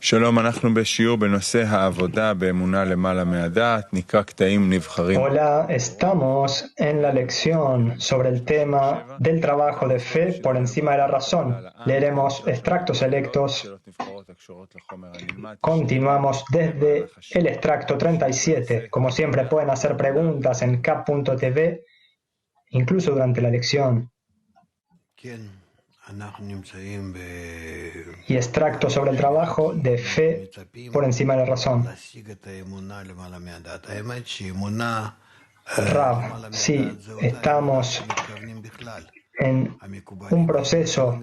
שלום, אנחנו בשיעור בנושא העבודה באמונה למעלה מהדעת, נקרא קטעים נבחרים. Hola, estamos en la lección sobre el tema del trabajo de fe por encima de la razón. Leeremos extractos selectos. Continuamos desde el extracto 37. Como siempre pueden hacer preguntas en cap.tv, incluso durante la lección. Y extracto sobre el trabajo de fe por encima de la razón. Rav, sí, estamos en un proceso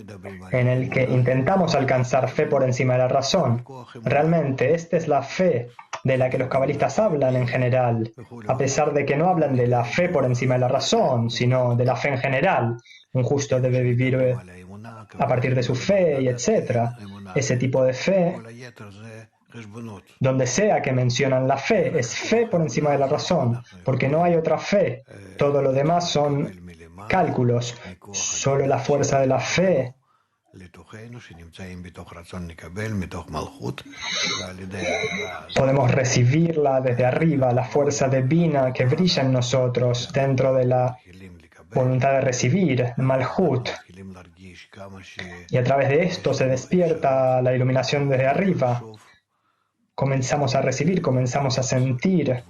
en el que intentamos alcanzar fe por encima de la razón. Realmente, esta es la fe de la que los cabalistas hablan en general, a pesar de que no hablan de la fe por encima de la razón, sino de la fe en general. Un justo debe vivir a partir de su fe y etc. Ese tipo de fe, donde sea que mencionan la fe, es fe por encima de la razón, porque no hay otra fe. Todo lo demás son cálculos. Solo la fuerza de la fe podemos recibirla desde arriba, la fuerza divina que brilla en nosotros dentro de la voluntad de recibir, Malhut. Y a través de esto se despierta la iluminación desde arriba. Comenzamos a recibir, comenzamos a sentir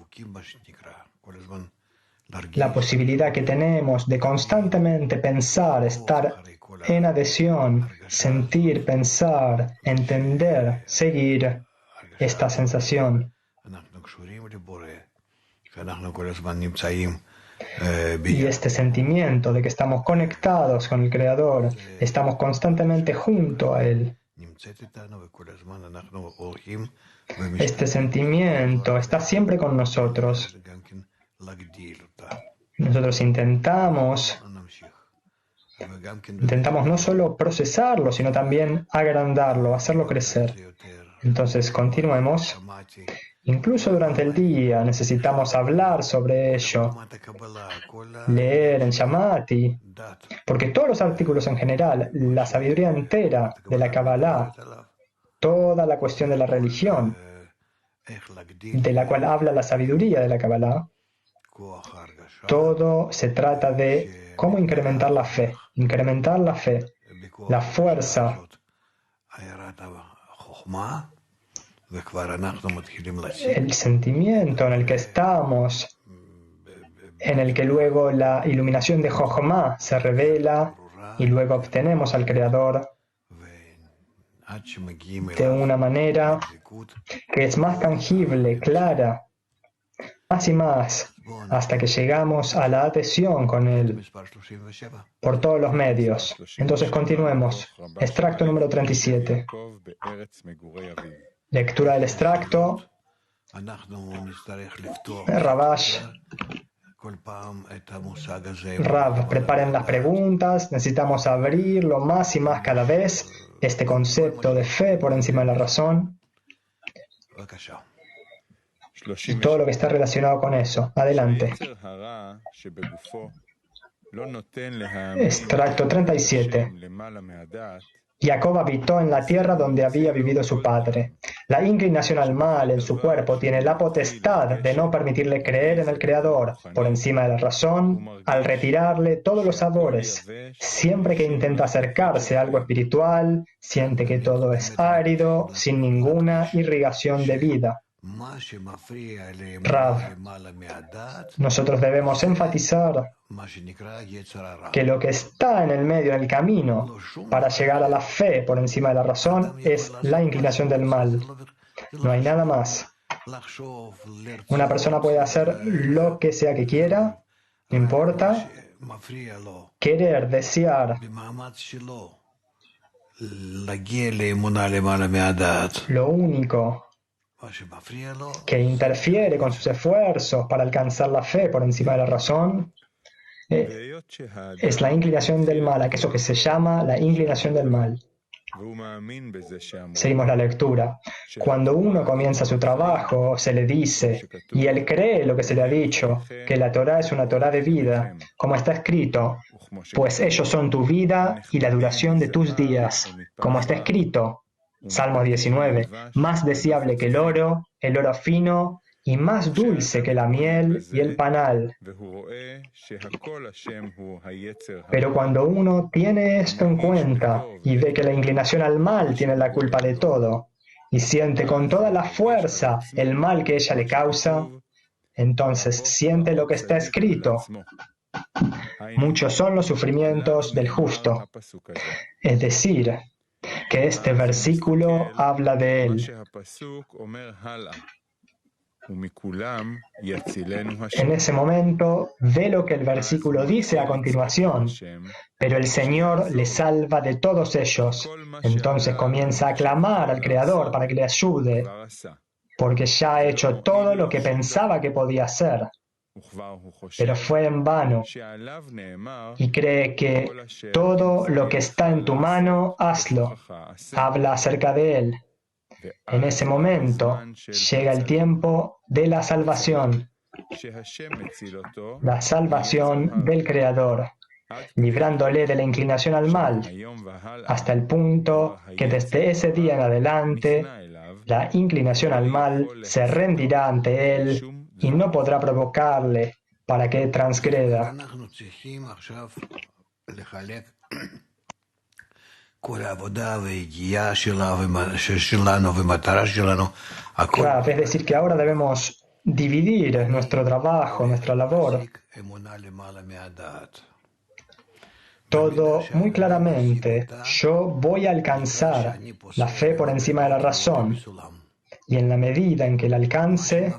la posibilidad que tenemos de constantemente pensar, estar en adhesión, sentir, pensar, entender, seguir esta sensación. Y este sentimiento de que estamos conectados con el Creador, estamos constantemente junto a Él. Este sentimiento está siempre con nosotros. Nosotros intentamos no solo procesarlo, sino también agrandarlo, hacerlo crecer. Entonces, continuemos. Incluso durante el día necesitamos hablar sobre ello, leer en Shamati, porque todos los artículos en general, la sabiduría entera de la Kabbalah, toda la cuestión de la religión, de la cual habla la sabiduría de la Kabbalah, todo se trata de cómo incrementar la fe, la fuerza, el sentimiento en el que estamos, en el que luego la iluminación de Jochma se revela y luego obtenemos al Creador de una manera que es más tangible, clara, más y más, hasta que llegamos a la adhesión con Él por todos los medios. Entonces continuemos. Extracto número 37. Lectura del extracto. Ravash. Rav, preparen las preguntas. Necesitamos abrirlo más y más cada vez, este concepto de fe por encima de la razón. Y todo lo que está relacionado con eso. Adelante. Extracto 37. Jacob habitó en la tierra donde había vivido su padre. La inclinación al mal en su cuerpo tiene la potestad de no permitirle creer en el Creador por encima de la razón, al retirarle todos los sabores. Siempre que intenta acercarse a algo espiritual, siente que todo es árido, sin ninguna irrigación de vida. Rav, nosotros debemos enfatizar que lo que está en el medio del camino para llegar a la fe por encima de la razón es la inclinación del mal. No hay nada más. Una persona puede hacer lo que sea que quiera, no importa, querer, desear. Lo único que interfiere con sus esfuerzos para alcanzar la fe por encima de la razón es la inclinación del mal, eso que se llama la inclinación del mal. Seguimos la lectura. Cuando uno comienza su trabajo, se le dice, y él cree lo que se le ha dicho, que la Torá es una Torá de vida, como está escrito, pues ellos son tu vida y la duración de tus días, como está escrito. Salmo 19, más deseable que el oro fino, y más dulce que la miel y el panal. Pero cuando uno tiene esto en cuenta y ve que la inclinación al mal tiene la culpa de todo, y siente con toda la fuerza el mal que ella le causa, entonces siente lo que está escrito. Muchos son los sufrimientos del justo. Es decir, que este versículo habla de él. En ese momento ve lo que el versículo dice a continuación, pero el Señor le salva de todos ellos. Entonces comienza a clamar al Creador para que le ayude, porque ya ha hecho todo lo que pensaba que podía hacer, pero fue en vano, y cree que todo lo que está en tu mano, hazlo. Habla acerca de él. En ese momento llega el tiempo de la salvación del Creador, librándole de la inclinación al mal, hasta el punto que desde ese día en adelante la inclinación al mal se rendirá ante él y no podrá provocarle para que transgreda. Claro, es decir, que ahora debemos dividir nuestro trabajo, nuestra labor, todo muy claramente. Yo voy a alcanzar la fe por encima de la razón, y en la medida en que la alcance,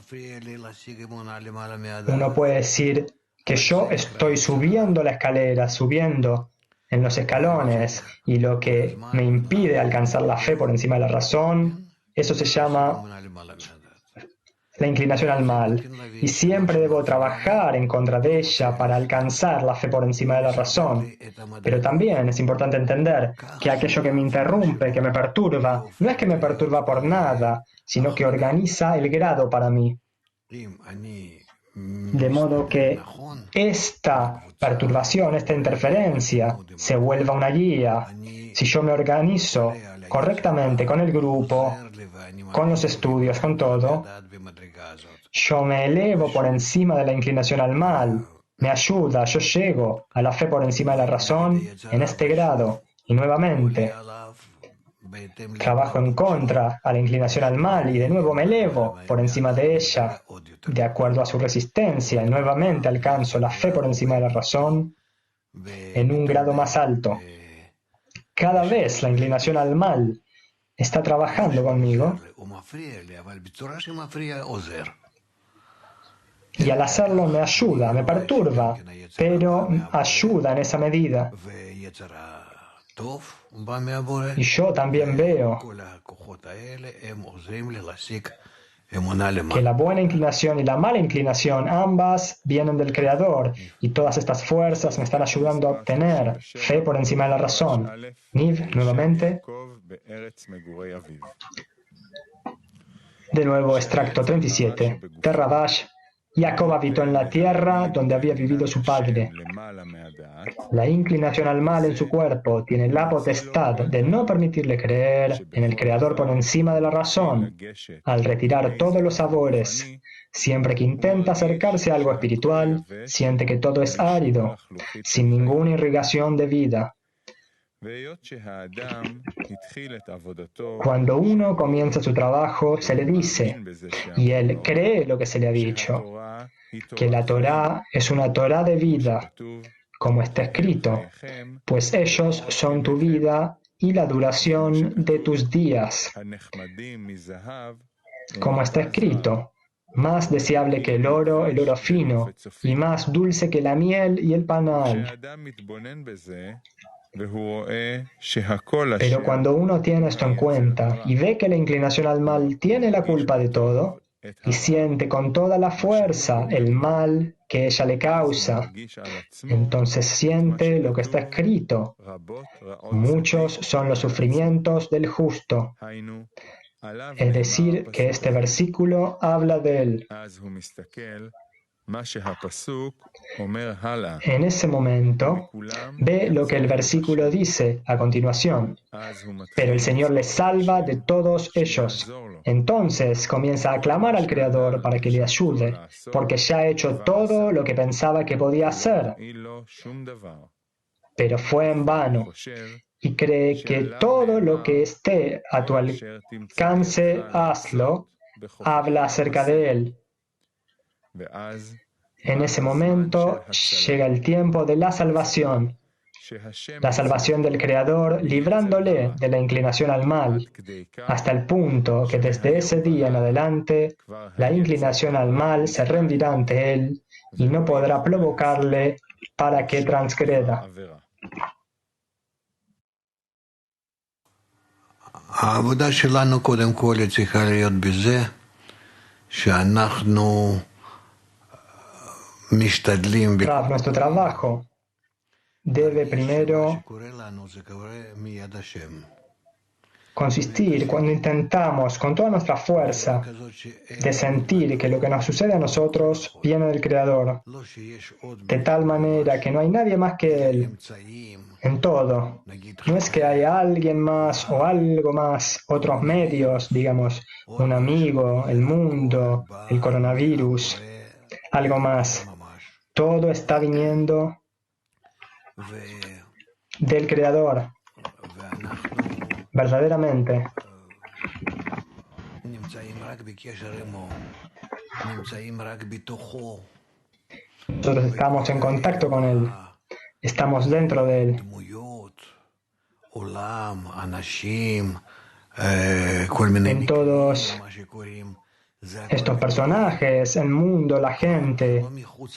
uno puede decir que yo estoy subiendo la escalera, subiendo en los escalones, y lo que me impide alcanzar la fe por encima de la razón, eso se llama la inclinación al mal, y siempre debo trabajar en contra de ella para alcanzar la fe por encima de la razón. Pero también es importante entender que aquello que me interrumpe, que me perturba, no es que me perturba por nada, sino que organiza el grado para mí. De modo que esta perturbación, esta interferencia, se vuelva una guía. Si yo me organizo correctamente con el grupo, con los estudios, con todo, yo me elevo por encima de la inclinación al mal, me ayuda, yo llego a la fe por encima de la razón en este grado, y nuevamente trabajo en contra a la inclinación al mal y de nuevo me elevo por encima de ella de acuerdo a su resistencia y nuevamente alcanzo la fe por encima de la razón en un grado más alto. Cada vez la inclinación al mal está trabajando conmigo y al hacerlo me ayuda, me perturba, pero ayuda en esa medida. Y yo también veo que la buena inclinación y la mala inclinación, ambas vienen del Creador, y todas estas fuerzas me están ayudando a obtener fe por encima de la razón. Niv, nuevamente. De nuevo, extracto 37. Terradash. Jacob habitó en la tierra donde había vivido su padre. La inclinación al mal en su cuerpo tiene la potestad de no permitirle creer en el Creador por encima de la razón, al retirar todos los sabores. Siempre que intenta acercarse a algo espiritual, siente que todo es árido, sin ninguna irrigación de vida. Cuando uno comienza su trabajo, se le dice, y él cree lo que se le ha dicho, que la Torá es una Torá de vida, como está escrito, pues ellos son tu vida y la duración de tus días, como está escrito, más deseable que el oro fino, y más dulce que la miel y el panal. Pero cuando uno tiene esto en cuenta y ve que la inclinación al mal tiene la culpa de todo, y siente con toda la fuerza el mal que ella le causa, entonces siente lo que está escrito. Muchos son los sufrimientos del justo. Es decir, que este versículo habla de él. En ese momento, ve lo que el versículo dice a continuación. Pero el Señor les salva de todos ellos. Entonces comienza a clamar al Creador para que le ayude, porque ya ha hecho todo lo que pensaba que podía hacer, pero fue en vano, y cree que todo lo que esté a tu alcance, hazlo, habla acerca de él. En ese momento llega el tiempo de la salvación del Creador, librándole de la inclinación al mal, hasta el punto que desde ese día en adelante la inclinación al mal se rendirá ante él y no podrá provocarle para que transgreda. העבודה שלנו קודם כל צריכה להיות בזה שאנחנו משתדלים Nuestro trabajo debe primero consistir cuando intentamos con toda nuestra fuerza de sentir que lo que nos sucede a nosotros viene del Creador, de tal manera que no hay nadie más que Él en todo. No es que haya alguien más o algo más, otros medios, digamos, un amigo, el mundo, el coronavirus, algo más. Todo está viniendo del Creador, verdaderamente. Nosotros estamos en contacto con Él, estamos dentro de Él. En todos estos personajes, el mundo, la gente,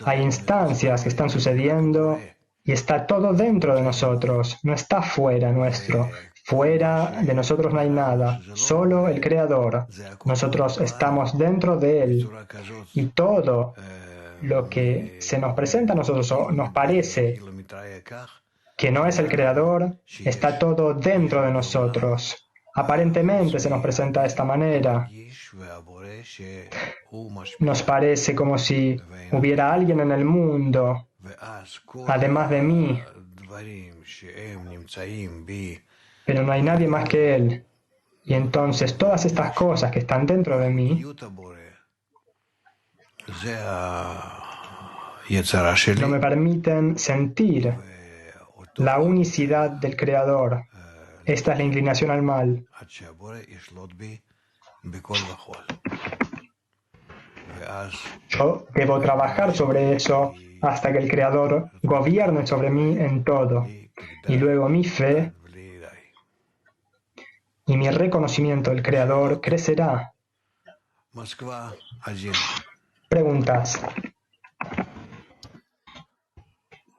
hay instancias que están sucediendo y está todo dentro de nosotros, no está fuera nuestro. Fuera de nosotros no hay nada, solo el Creador. Nosotros estamos dentro de Él y todo lo que se nos presenta a nosotros o nos parece que no es el Creador, está todo dentro de nosotros. Aparentemente se nos presenta de esta manera. Nos parece como si hubiera alguien en el mundo, además de mí, pero no hay nadie más que Él. Y entonces todas estas cosas que están dentro de mí no me permiten sentir la unicidad del Creador. Esta es la inclinación al mal. Yo debo trabajar sobre eso hasta que el Creador gobierne sobre mí en todo. Y luego mi fe y mi reconocimiento del Creador crecerá. Preguntas.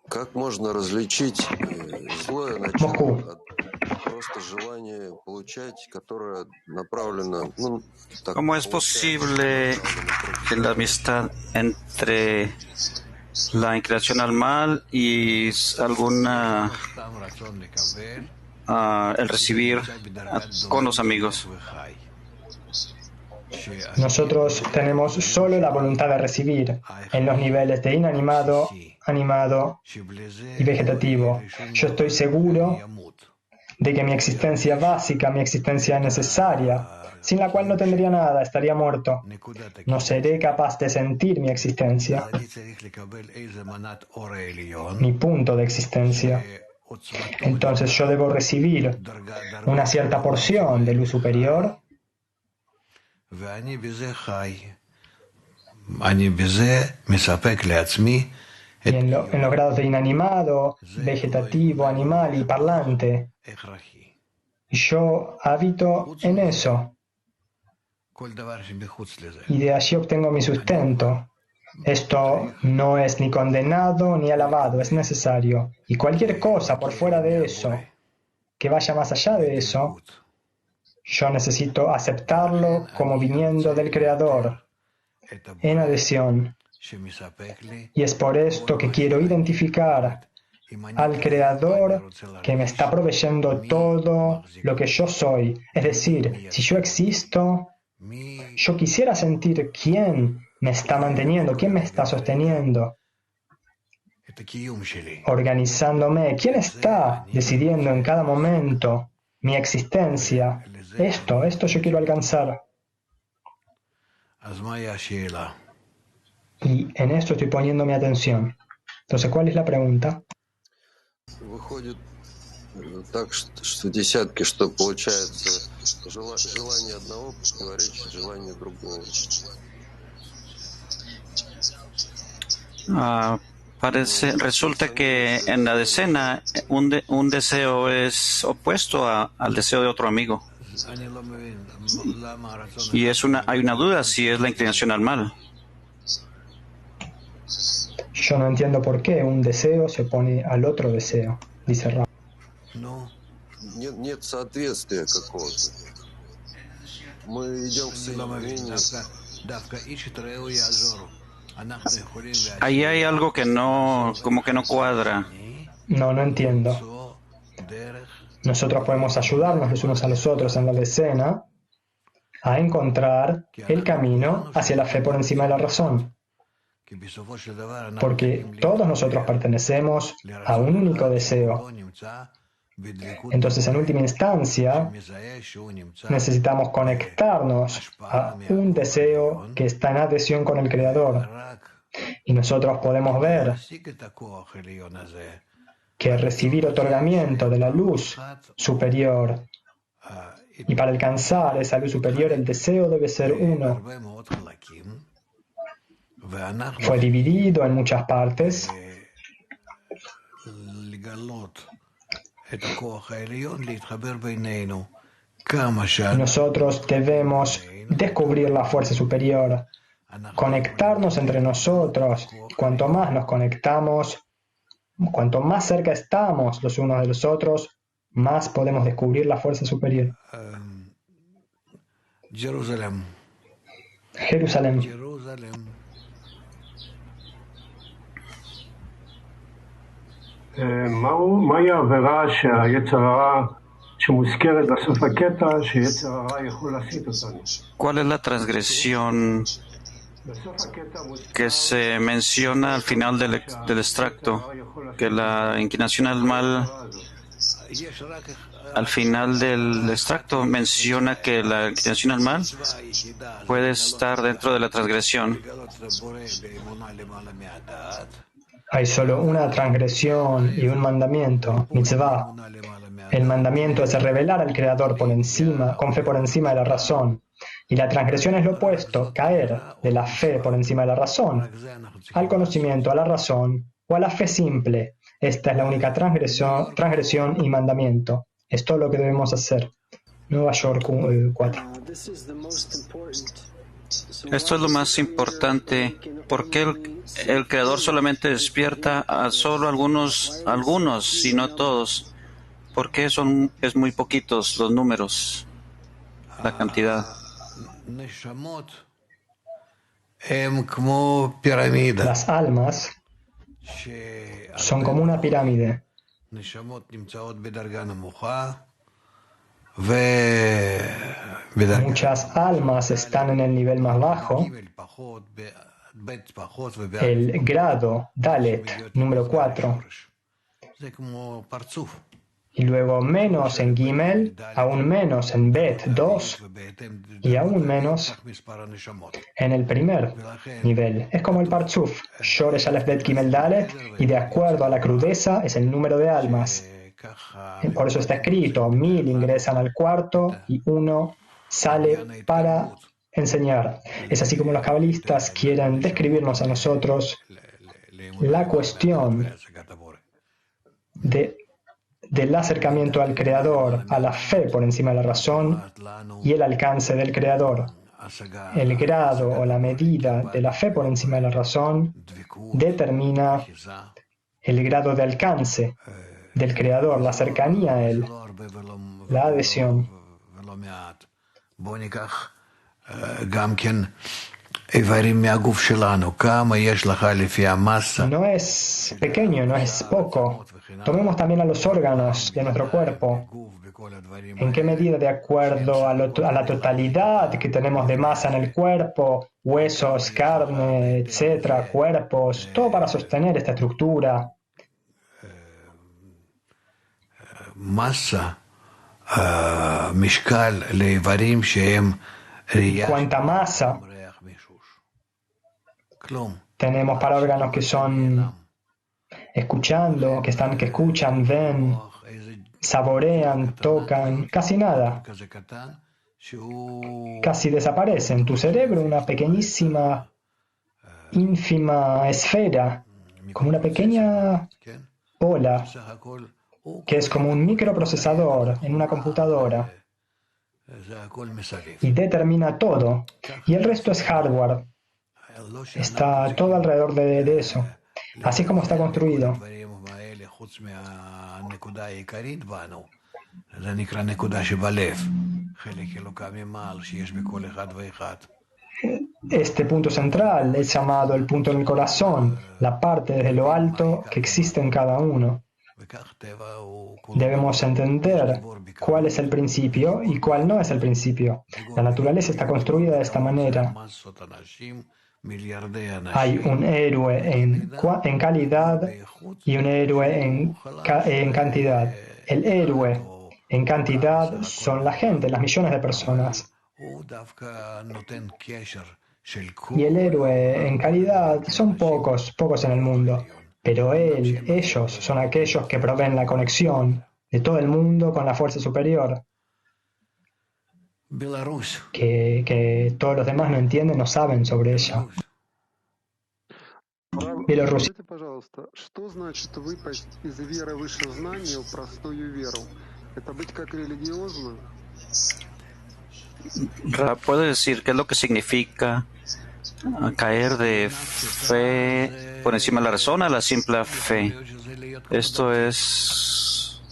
Как можно различить злое начало от просто желания получать, которое направлено, ¿Cómo es posible que la amistad entre la inclinación al mal y alguna el recibir con los amigos? Nosotros tenemos solo la voluntad de recibir en los niveles de inanimado, animado y vegetativo. Yo estoy seguro de que mi existencia básica, mi existencia necesaria, sin la cual no tendría nada, estaría muerto. No seré capaz de sentir mi existencia, mi punto de existencia. Entonces yo debo recibir una cierta porción de luz superior y en los grados de inanimado, vegetativo, animal y parlante. Y yo habito en eso. Y de allí obtengo mi sustento. Esto no es ni condenado ni alabado, es necesario. Y cualquier cosa por fuera de eso, que vaya más allá de eso, yo necesito aceptarlo como viniendo del Creador, en adhesión. Y es por esto que quiero identificar al Creador que me está proveyendo todo lo que yo soy. Es decir, si yo existo, yo quisiera sentir quién me está manteniendo? ¿Quién me está sosteniendo? Organizándome. ¿Quién está decidiendo en cada momento mi existencia? Esto yo quiero alcanzar. Y en esto estoy poniendo mi atención. Entonces, ¿cuál es la pregunta? Выходит так, что десятки, что получается желание одного противоречит желанию другого. Resulta que en la decena un deseo es opuesto al deseo de otro amigo. Y hay una duda si es la inclinación al mal. Yo no entiendo por qué un deseo se opone al otro deseo, dice Rab. Нет соответствия какого-то. Мы идем к соединению. Ahí hay algo que como que no cuadra. No entiendo. Nosotros podemos ayudarnos los unos a los otros en la decena a encontrar el camino hacia la fe por encima de la razón. Porque todos nosotros pertenecemos a un único deseo. Entonces, en última instancia, necesitamos conectarnos a un deseo que está en adhesión con el Creador. Y nosotros podemos ver que recibir otorgamiento de la luz superior, y para alcanzar esa luz superior, el deseo debe ser uno. Fue dividido en muchas partes. Nosotros debemos descubrir la fuerza superior, conectarnos entre nosotros. Cuanto más nos conectamos, cuanto más cerca estamos los unos de los otros, más podemos descubrir la fuerza superior. Jerusalén. מהי העבירה שהיצר הרע שמוזכרת בסוף הקטע שיצר הרע יכול להסית אותנו? ¿Cuál es la transgresión que se menciona al final del extracto? Que la inclinación al mal, al final del extracto, menciona que la inclinación al mal puede estar dentro de la transgresión. Hay solo una transgresión y un mandamiento, mitzvah. El mandamiento es revelar al Creador por encima, con fe por encima de la razón. Y la transgresión es lo opuesto, caer de la fe por encima de la razón, al conocimiento, a la razón o a la fe simple. Esta es la única transgresión y mandamiento. Es todo lo que debemos hacer. Nueva York 4. Esto es lo más importante. ¿Por qué el Creador solamente despierta a solo algunos y no todos? ¿Por qué es muy poquitos los números, la cantidad? Las almas son como una pirámide. Muchas almas están en el nivel más bajo, el grado Dalet, número 4, y luego menos en Gimel, aún menos en Bet 2 y aún menos en el primer nivel. Es como el Partzuf, Shoresh Aleph Bet Gimel Dalet, y de acuerdo a la crudeza es el número de almas. Por eso está escrito, 1000 ingresan al cuarto y 1 sale para enseñar. Es así como los cabalistas quieren describirnos a nosotros la cuestión del acercamiento al Creador, a la fe por encima de la razón y el alcance del Creador. El grado o la medida de la fe por encima de la razón determina el grado de alcance del Creador, la cercanía a Él, la adhesión. No es pequeño, no es poco. Tomemos también a los órganos de nuestro cuerpo. ¿En qué medida, de acuerdo a la totalidad que tenemos de masa en el cuerpo, huesos, carne, etcétera, cuerpos, todo para sostener esta estructura? Masa, mishkal, leivarim, sheem, ¿Cuánta masa tenemos para órganos que son escuchando, que escuchan, ven, saborean, tocan? Casi nada. Casi desaparecen. Tu cerebro, una pequeñísima, ínfima esfera, como una pequeña bola, que es como un microprocesador en una computadora, y determina todo. Y el resto es hardware. Está todo alrededor de eso. Así es como está construido. Este punto central es llamado el punto en el corazón, la parte desde lo alto que existe en cada uno. Debemos entender cuál es el principio y cuál no es el principio. La naturaleza está construida de esta manera. Hay un héroe en calidad y un héroe en cantidad. El héroe en cantidad son la gente, las millones de personas. Y el héroe en calidad son pocos en el mundo. Pero ellos son aquellos que proveen la conexión de todo el mundo con la fuerza superior. Que todos los demás no entienden, no saben sobre ella. Bielorrusia. Скажите, пожалуйста, что значит выпасть из веры выше знания в простую веру? Это быть как религиозно? ¿Puede decir qué es lo que significa caer de fe por encima de la razón a la simple fe? Esto es...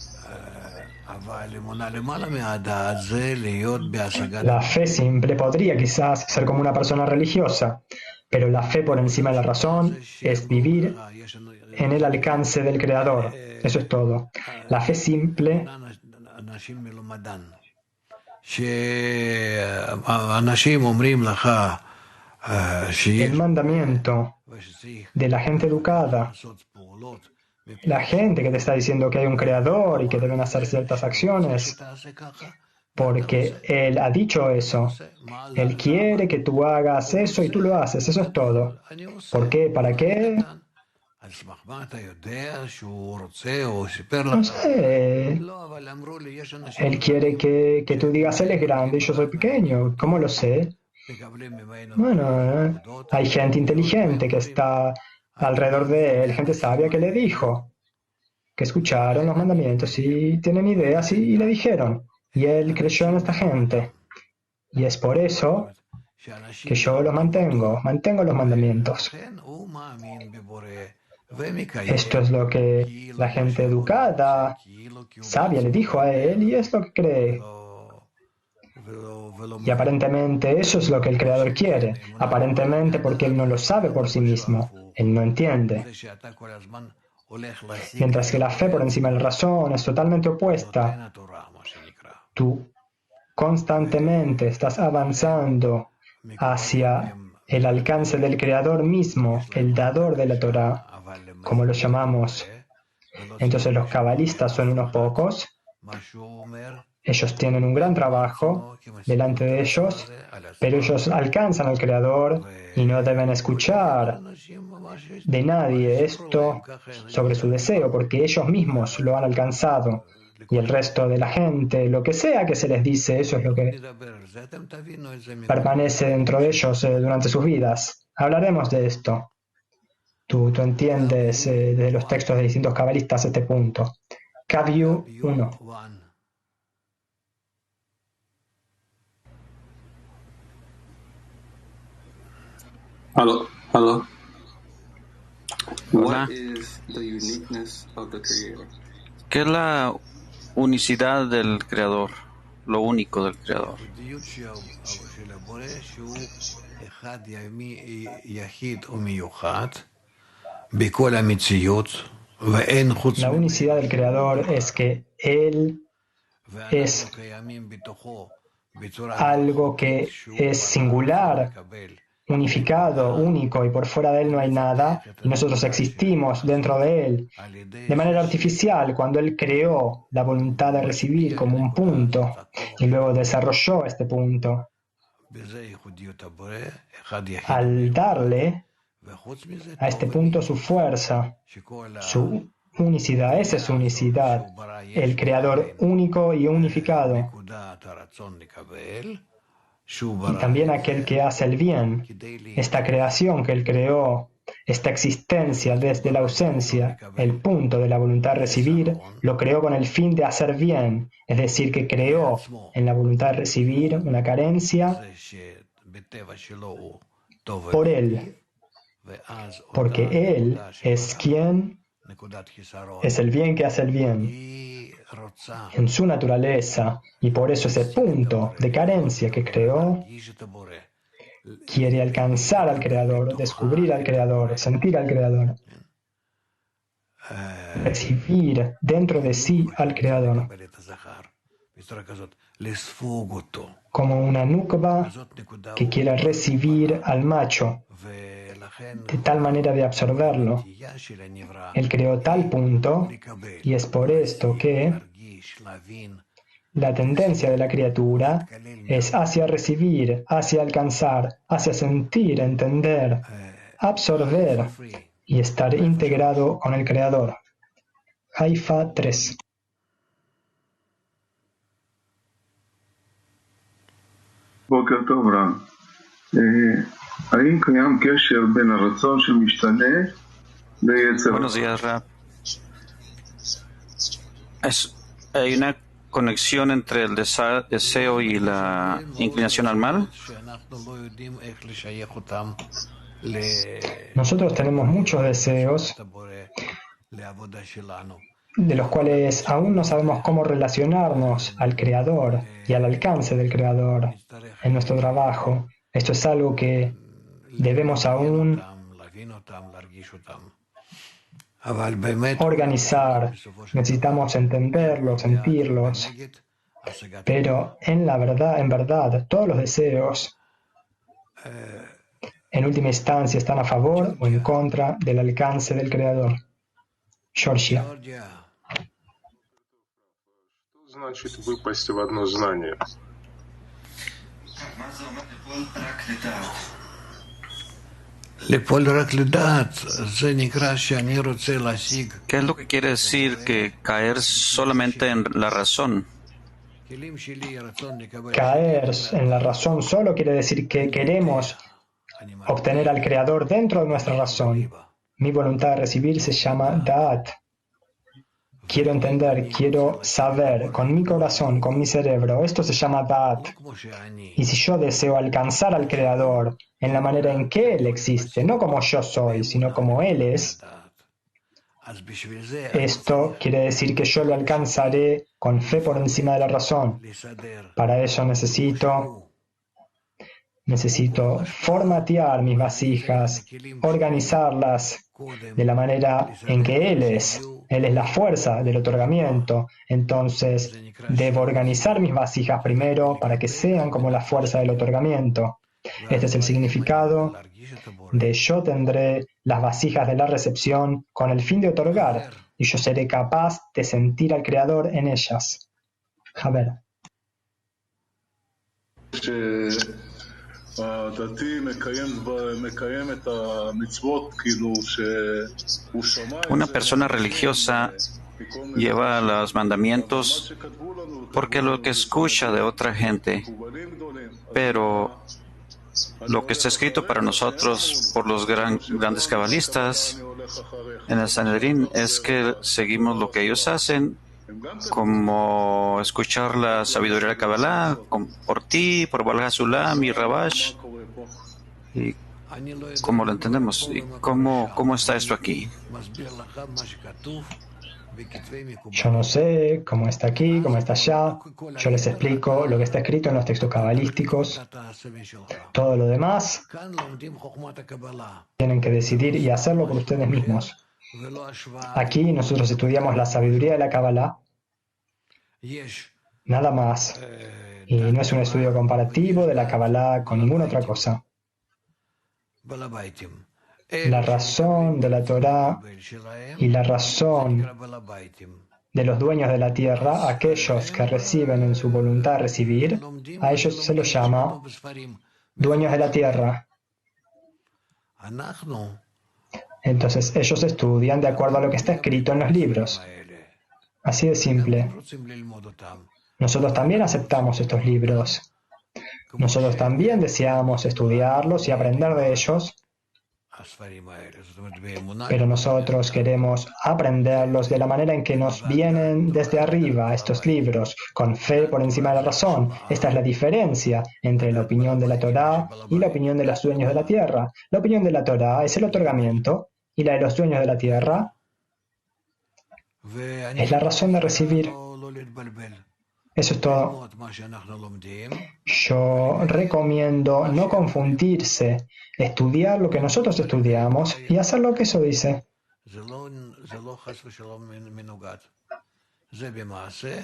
La fe simple podría quizás ser como una persona religiosa, pero la fe por encima de la razón es vivir en el alcance del Creador. Eso es todo. La fe simple el mandamiento de la gente educada, la gente que te está diciendo que hay un creador y que deben hacer ciertas acciones, porque Él ha dicho eso. Él quiere que tú hagas eso y tú lo haces. Eso es todo. ¿Por qué? ¿Para qué? No sé. Él quiere que tú digas, Él es grande y yo soy pequeño. ¿Cómo lo sé? Bueno, hay gente inteligente que está alrededor de Él, gente sabia que le dijo, que escucharon los mandamientos y tienen ideas y le dijeron. Y Él creyó en esta gente. Y es por eso que yo los mantengo los mandamientos. Esto es lo que la gente educada, sabia, le dijo a Él y es lo que cree. Y aparentemente eso es lo que el Creador quiere. Aparentemente porque Él no lo sabe por sí mismo. Él no entiende. Mientras que la fe por encima de la razón es totalmente opuesta. Tú constantemente estás avanzando hacia el alcance del Creador mismo, el dador de la Torá, como lo llamamos. Entonces los cabalistas son unos pocos. Ellos tienen un gran trabajo delante de ellos, pero ellos alcanzan al Creador y no deben escuchar de nadie esto sobre su deseo, porque ellos mismos lo han alcanzado. Y el resto de la gente, lo que sea que se les dice, eso es lo que permanece dentro de ellos durante sus vidas. Hablaremos de esto. Tú entiendes desde los textos de distintos cabalistas este punto. Kavyu 1. Hello. Hola. What is the uniqueness of the Creator? ¿Qué es la unicidad del Creador? Lo único del Creador. La unicidad del Creador es que Él es algo que es singular, unificado, único, y por fuera de Él no hay nada, y nosotros existimos dentro de Él. De manera artificial, cuando Él creó la voluntad de recibir como un punto, y luego desarrolló este punto, al darle a este punto su fuerza, su unicidad, esa es su unicidad, el Creador único y unificado, y también aquel que hace el bien, esta creación que Él creó, esta existencia desde la ausencia, el punto de la voluntad de recibir, lo creó con el fin de hacer bien, es decir, que creó en la voluntad de recibir una carencia por Él, porque Él es quien es el bien que hace el bien en su naturaleza, y por eso ese punto de carencia que creó quiere alcanzar al Creador, descubrir al Creador, sentir al Creador, recibir dentro de sí al Creador, como una nukva que quiera recibir al macho, de tal manera de absorberlo. Él creó tal punto, y es por esto que la tendencia de la criatura es hacia recibir, hacia alcanzar, hacia sentir, entender, absorber y estar integrado con el Creador. Haifa 3. בוקר טוב רב. האם קיים קשר בין הרצון שמשתנה ליצר? Buenos días, Rab. ¿Hay una conexión entre el deseo y la inclinación al mal? Nosotros tenemos muchos deseos de los cuales aún no sabemos cómo relacionarnos al Creador y al alcance del Creador en nuestro trabajo. Esto es algo que debemos aún organizar, necesitamos entenderlos, sentirlos, pero en verdad, todos los deseos en última instancia están a favor o en contra del alcance del Creador. Georgia. Значит выпасть в одно знание. ¿Qué es lo que quiere decir que caer solamente en la razón? Caer en la razón solo quiere decir que queremos obtener al Creador dentro de nuestra razón. Mi voluntad de recibir se llama Da'at. Quiero entender, quiero saber con mi corazón, con mi cerebro. Esto se llama Da'at. Y si yo deseo alcanzar al Creador en la manera en que Él existe, no como yo soy, sino como Él es, esto quiere decir que yo lo alcanzaré con fe por encima de la razón. Para ello necesito formatear mis vasijas, organizarlas de la manera en que Él es. Él es la fuerza del otorgamiento. Entonces, debo organizar mis vasijas primero para que sean como la fuerza del otorgamiento. Este es el significado de yo tendré las vasijas de la recepción con el fin de otorgar, y yo seré capaz de sentir al Creador en ellas. A ver. Una persona religiosa lleva los mandamientos porque lo que escucha de otra gente, pero lo que está escrito para nosotros por los grandes cabalistas en el Sanedrín es que seguimos lo que ellos hacen, como escuchar la sabiduría de la Kabbalah, por ti, por Baal HaSulam y Rabash. ¿Y cómo lo entendemos? ¿Y cómo está esto aquí? Yo no sé cómo está aquí, cómo está allá. Yo les explico lo que está escrito en los textos cabalísticos. Todo lo demás tienen que decidir y hacerlo por ustedes mismos. Aquí nosotros estudiamos la sabiduría de la Kabbalah, nada más. Y no es un estudio comparativo de la Kabbalah con ninguna otra cosa. La razón de la Torah y la razón de los dueños de la tierra, aquellos que reciben en su voluntad recibir, a ellos se los llama dueños de la tierra. Entonces ellos estudian de acuerdo a lo que está escrito en los libros. Así de simple. Nosotros también aceptamos estos libros. Nosotros también deseamos estudiarlos y aprender de ellos, pero nosotros queremos aprenderlos de la manera en que nos vienen desde arriba estos libros, con fe por encima de la razón. Esta es la diferencia entre la opinión de la Torá y la opinión de los dueños de la tierra. La opinión de la Torá es el otorgamiento y la de los dueños de la tierra es la razón de recibir. Eso es todo. Yo recomiendo no confundirse, estudiar lo que nosotros estudiamos y hacer lo que eso dice.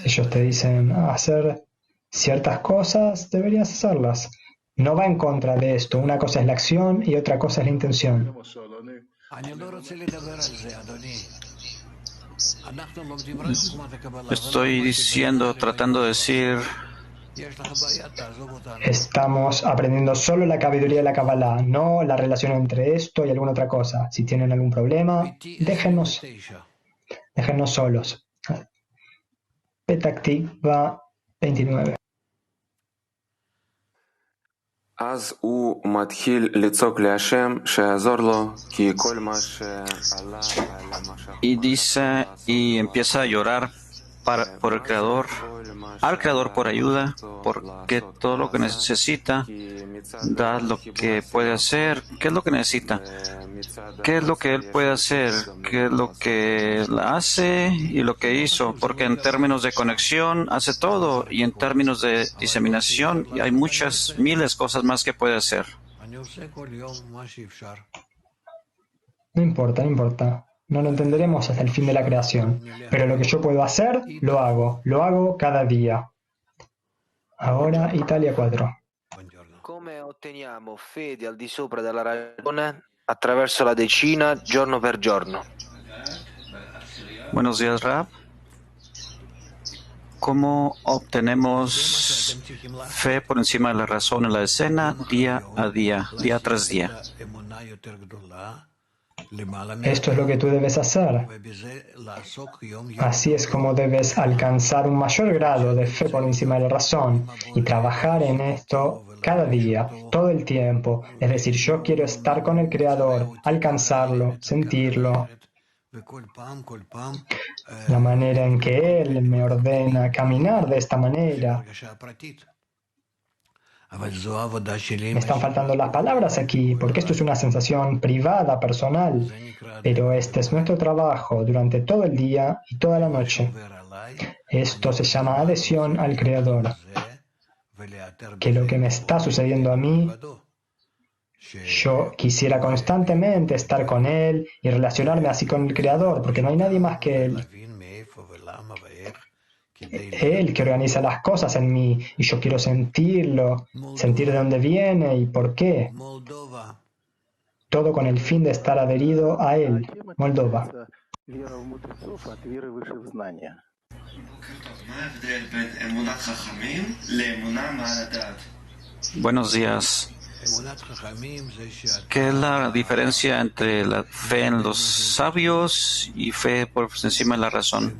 Ellos te dicen hacer ciertas cosas, deberías hacerlas. No va en contra de esto. Una cosa es la acción y otra cosa es la intención. Estoy diciendo, tratando de decir, estamos aprendiendo solo la sabiduría de la Kabbalah, no la relación entre esto y alguna otra cosa. Si tienen algún problema, déjenos solos. Petah Tikva 29. y dice, y empieza a llorar por el Creador, al Creador por ayuda, porque todo lo que necesita, da lo que puede hacer. ¿Qué es lo que necesita? ¿Qué es lo que él puede hacer? ¿Qué es lo que hace y lo que hizo? Porque en términos de conexión hace todo, y en términos de diseminación hay muchas, miles de cosas más que puede hacer. No importa. No lo entenderemos hasta el fin de la creación. Pero lo que yo puedo hacer, lo hago cada día. Ahora Italia 4. Come otteniamo fede al di sopra della ragione attraverso la decina, giorno per giorno? Buenos días, Rab. ¿Cómo obtenemos fe por encima de la razón en la escena día a día, día tras día? Esto es lo que tú debes hacer. Así es como debes alcanzar un mayor grado de fe por encima de la razón y trabajar en esto cada día, todo el tiempo. Es decir, yo quiero estar con el Creador, alcanzarlo, sentirlo. La manera en que Él me ordena caminar de esta manera. Me están faltando las palabras aquí, porque esto es una sensación privada, personal, pero este es nuestro trabajo durante todo el día y toda la noche. Esto se llama adhesión al Creador, que lo que me está sucediendo a mí, yo quisiera constantemente estar con Él y relacionarme así con el Creador, porque no hay nadie más que Él. Él que organiza las cosas en mí y yo quiero sentirlo, sentir de dónde viene y por qué. Todo con el fin de estar adherido a Él. Moldova. Buenos días. ¿Qué es la diferencia entre la fe en los sabios y fe por encima de la razón?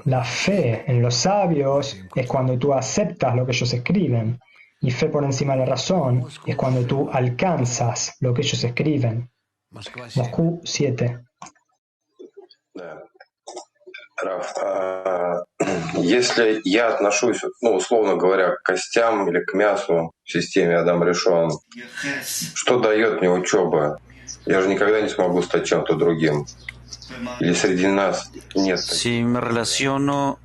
La fe en los sabios es cuando tú aceptas lo que ellos escriben, y fe por encima de la razón es cuando tú alcanzas lo que ellos escriben. Moscú 7. Если я отношусь, условно говоря, к костям или к мясу в системе Адам Ришон, что дает мне учеба? Я же никогда не смогу стать чем-то другим. Или среди нас нет. Si me relaciono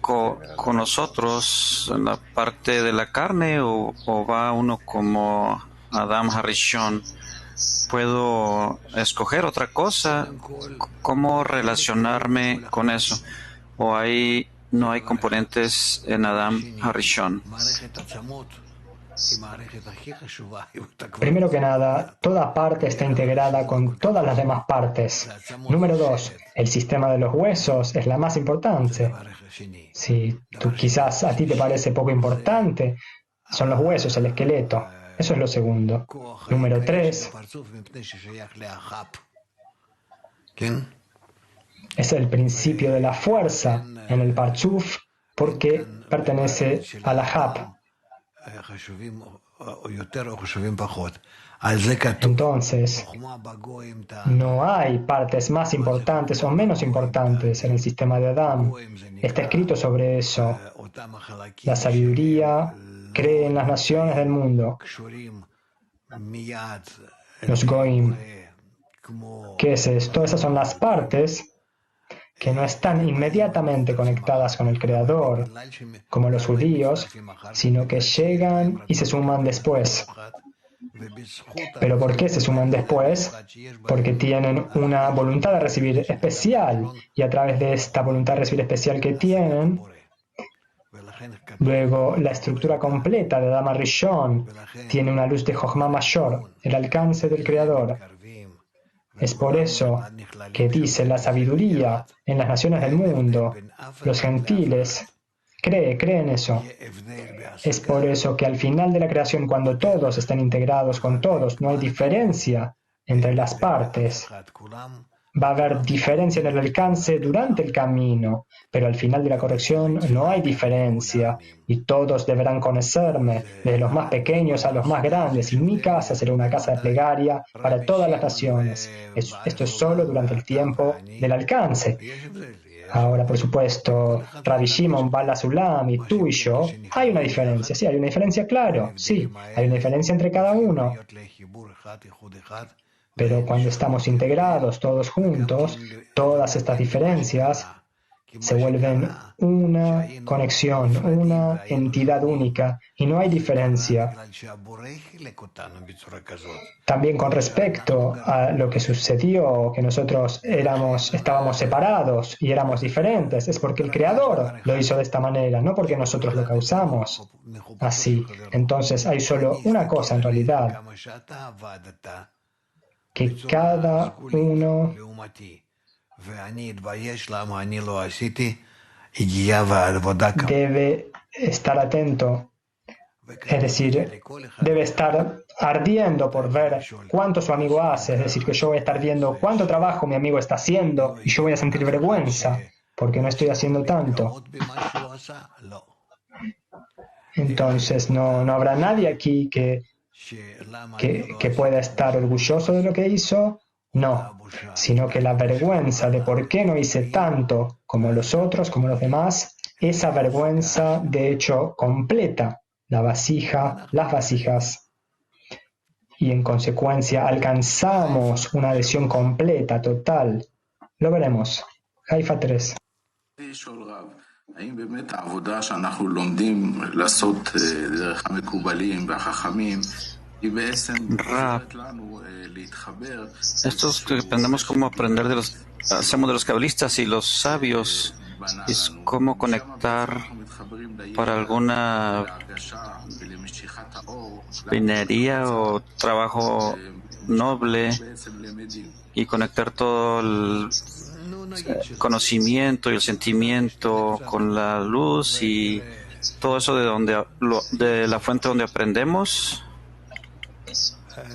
con nosotros en la parte de la carne o va uno como Adam Harishon, ¿Puedo escoger otra cosa? ¿Cómo relacionarme con eso? ¿O no hay componentes en Adam Harishon? Primero que nada, toda parte está integrada con todas las demás partes. Número 2, el sistema de los huesos es la más importante. Si quizás a ti te parece poco importante, son los huesos, el esqueleto. Eso es lo segundo. Número 3, es el principio de la fuerza en el Parchuf porque pertenece a la Hap. Entonces, no hay partes más importantes o menos importantes en el sistema de Adam. Está escrito sobre eso. La sabiduría cree en las naciones del mundo. Los Goim. ¿Qué es esto? Esas son las partes que no están inmediatamente conectadas con el Creador, como los judíos, sino que llegan y se suman después. ¿Pero por qué se suman después? Porque tienen una voluntad de recibir especial, y a través de esta voluntad de recibir especial que tienen, luego la estructura completa de Adam Rishon tiene una luz de Jochma mayor, el alcance del Creador. Es por eso que dice la sabiduría en las naciones del mundo, los gentiles, creen eso. Es por eso que al final de la creación, cuando todos están integrados con todos, no hay diferencia entre las partes. Va a haber diferencia en el alcance durante el camino, pero al final de la corrección no hay diferencia y todos deberán conocerme, desde los más pequeños a los más grandes, y mi casa será una casa de plegaria para todas las naciones. Esto es solo durante el tiempo del alcance. Ahora, por supuesto, Rabbi Shimon, Bala Sulam y tú y yo, hay una diferencia, sí, hay una diferencia, claro, sí, hay una diferencia entre cada uno. Pero cuando estamos integrados todos juntos, todas estas diferencias se vuelven una conexión, una entidad única, y no hay diferencia. También con respecto a lo que sucedió, que nosotros estábamos separados y éramos diferentes, es porque el Creador lo hizo de esta manera, no porque nosotros lo causamos así. Entonces hay solo una cosa en realidad, que cada uno debe estar atento, es decir, debe estar ardiendo por ver cuánto su amigo hace, es decir, que yo voy a estar viendo cuánto trabajo mi amigo está haciendo y yo voy a sentir vergüenza porque no estoy haciendo tanto. Entonces no habrá nadie aquí que pueda estar orgulloso de lo que hizo, no, sino que la vergüenza de por qué no hice tanto como los otros, como los demás, esa vergüenza de hecho completa las vasijas, y en consecuencia alcanzamos una adhesión completa, total. Lo veremos. Haifa 3. האם באמת העבודה שאנחנו לומדים לעשות דרך המקובלים והחכמים היא בעצם עוזרת לנו להתחבר? Estos que aprendemos cómo aprender hacemos de los cabalistas y los sabios, es cómo conectar para alguna minería o trabajo noble y conectar todo el conocimiento y el sentimiento con la luz y todo eso de la fuente donde aprendemos.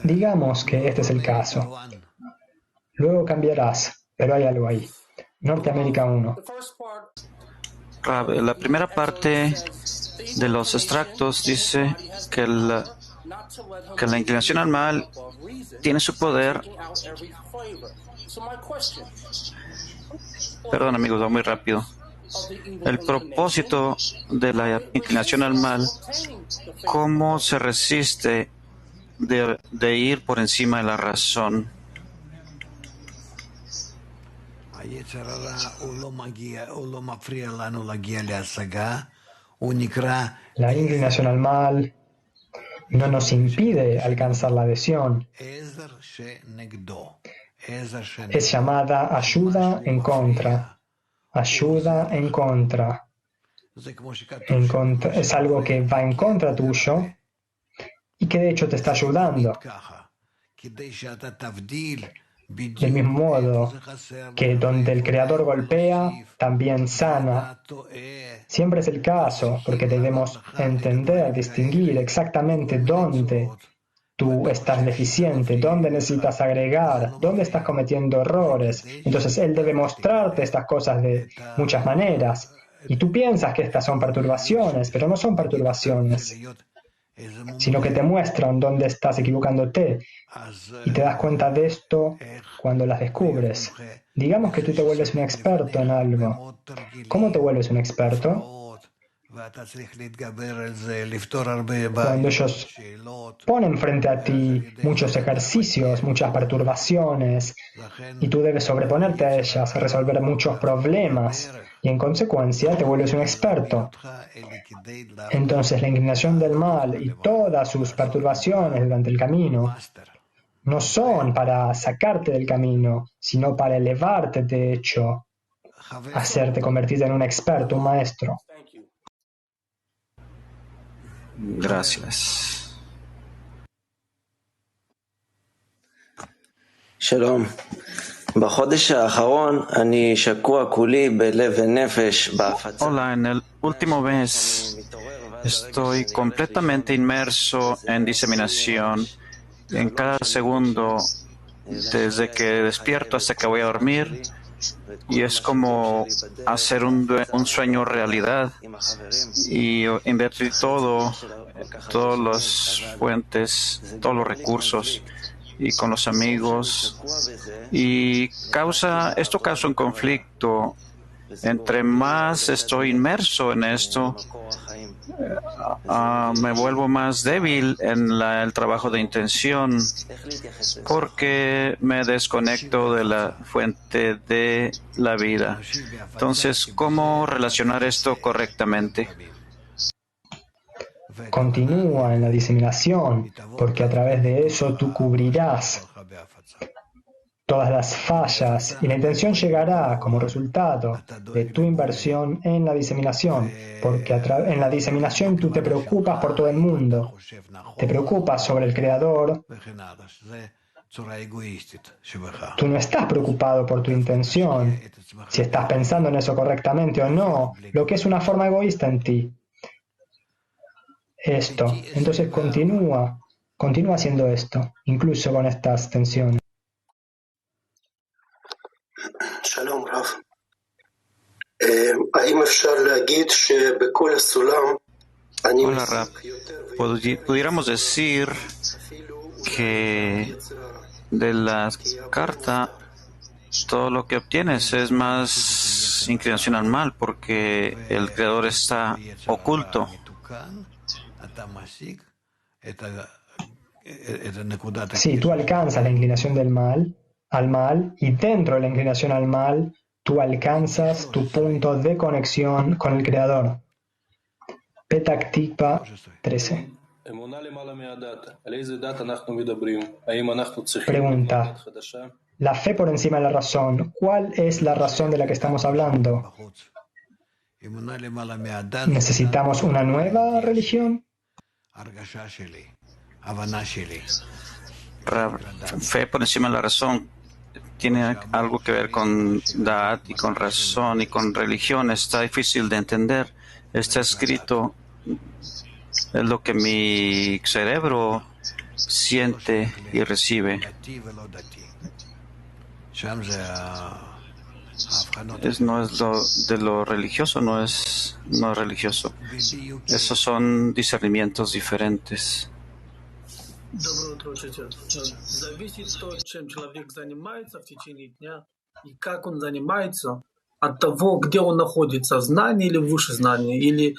Digamos que este es el caso. Luego cambiarás, pero hay algo ahí. Norteamérica 1. La primera parte de los extractos dice que la inclinación al mal tiene su poder. Perdón, amigos, va muy rápido. El propósito de la inclinación al mal, ¿cómo se resiste de ir por encima de la razón? La inclinación al mal no nos impide alcanzar la adhesión. Es llamada ayuda en contra. Ayuda en contra. Es algo que va en contra tuyo y que de hecho te está ayudando. Del mismo modo que donde el Creador golpea, también sana. Siempre es el caso, porque debemos entender, distinguir exactamente dónde tú estás deficiente, dónde necesitas agregar, dónde estás cometiendo errores. Entonces Él debe mostrarte estas cosas de muchas maneras. Y tú piensas que estas son perturbaciones, pero no son perturbaciones, sino que te muestran dónde estás equivocándote. Y te das cuenta de esto cuando las descubres. Digamos que tú te vuelves un experto en algo. ¿Cómo te vuelves un experto? Cuando ellos ponen frente a ti muchos ejercicios, muchas perturbaciones, y tú debes sobreponerte a ellas, resolver muchos problemas, y en consecuencia te vuelves un experto. Entonces la inclinación del mal y todas sus perturbaciones durante el camino no son para sacarte del camino, sino para elevarte, de hecho, hacerte convertirte en un experto, un maestro. Gracias. Shalom. Hola, en el último mes estoy completamente inmerso en diseminación en cada segundo, desde que despierto hasta que voy a dormir, y es como hacer un sueño realidad. Y invertir todas las fuentes, todos los recursos, y con los amigos, y esto causa un conflicto. Entre más estoy inmerso en esto, me vuelvo más débil en el trabajo de intención, porque me desconecto de la fuente de la vida. Entonces, ¿cómo relacionar esto correctamente? Continúa en la diseminación, porque a través de eso tú cubrirás todas las fallas y la intención llegará como resultado de tu inversión en la diseminación, porque en la diseminación tú te preocupas por todo el mundo, te preocupas sobre el Creador. Tú no estás preocupado por tu intención, si estás pensando en eso correctamente o no, lo que es una forma egoísta en ti. Entonces continúa haciendo esto, incluso con estas tensiones. Shalom, Rav. Hola, Rav. Pudiéramos decir que de la carta todo lo que obtienes es más inclinación al mal, porque el Creador está oculto. Sí, tú alcanzas la inclinación al mal, y dentro de la inclinación al mal, tú alcanzas tu punto de conexión con el Creador. Petak Tikva 13. Pregunta: la fe por encima de la razón. ¿Cuál es la razón de la que estamos hablando? ¿Necesitamos una nueva religión? Fe por encima de la razón tiene algo que ver con Da'at y con razón y con religión. Está difícil de entender. Está escrito, es lo que mi cerebro siente y recibe. No es lo de lo religioso, no es religioso. Esos son discernimientos diferentes. Доброе утро, учитель. Зависит то, чем человек занимается в течение дня и как он занимается, от того, где он находится, в знании или выше знания, или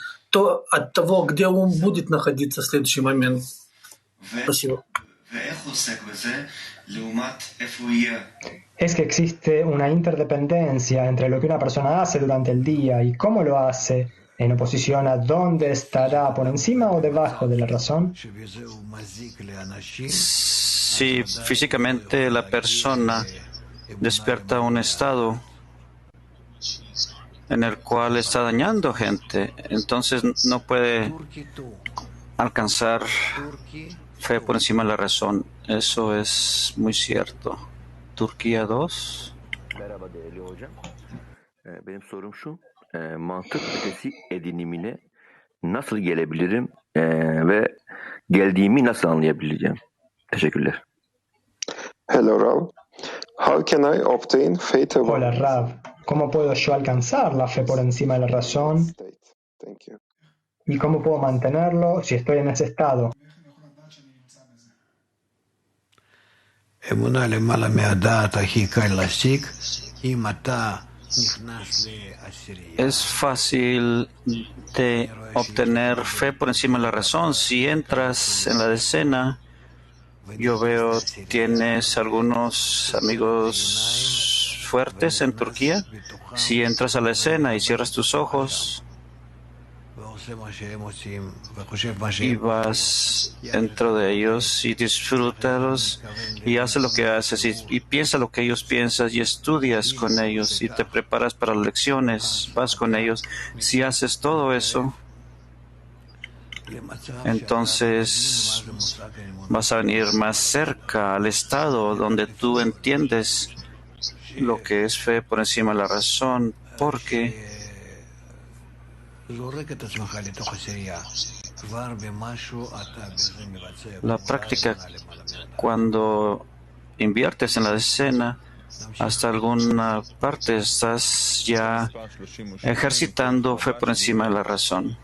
от того, где он будет находиться в следующий момент. Спасибо. Es que existe una interdependencia entre lo que una persona hace durante el día y cómo lo hace en oposición a dónde estará, por encima o debajo de la razón. Si físicamente la persona despierta un estado en el cual está dañando gente, entonces no puede alcanzar fe por encima de la razón. Eso es muy cierto. Turquía 2. Merhaba değerli hocam. Benim sorum şu, mantık ötesi edinimine nasıl gelebilirim ve geldiğimi nasıl anlayabileceğim? Teşekkürler. Hello, Rav. How can I obtain faith above? Hola Rav, ¿cómo puedo yo alcanzar la fe por encima de la razón? Thank you. ¿Y cómo puedo mantenerlo si estoy en ese estado? אמונה למעלה מהדעת הכי קל להשיג, אם אתה נכנס לעשירייה. Es fácil de obtener fe por encima de la razón. Si entras en la decena, yo veo tienes algunos amigos fuertes en Turquía. Si entras a la escena y cierras tus ojos y vas dentro de ellos y disfrútalos y haces lo que haces y piensa lo que ellos piensan y estudias con ellos y te preparas para las lecciones, vas con ellos. Si haces todo eso, entonces vas a venir más cerca al estado donde tú entiendes lo que es fe por encima de la razón, porque la práctica, cuando inviertes en la decena, hasta alguna parte estás ya ejercitando fe por encima de la razón.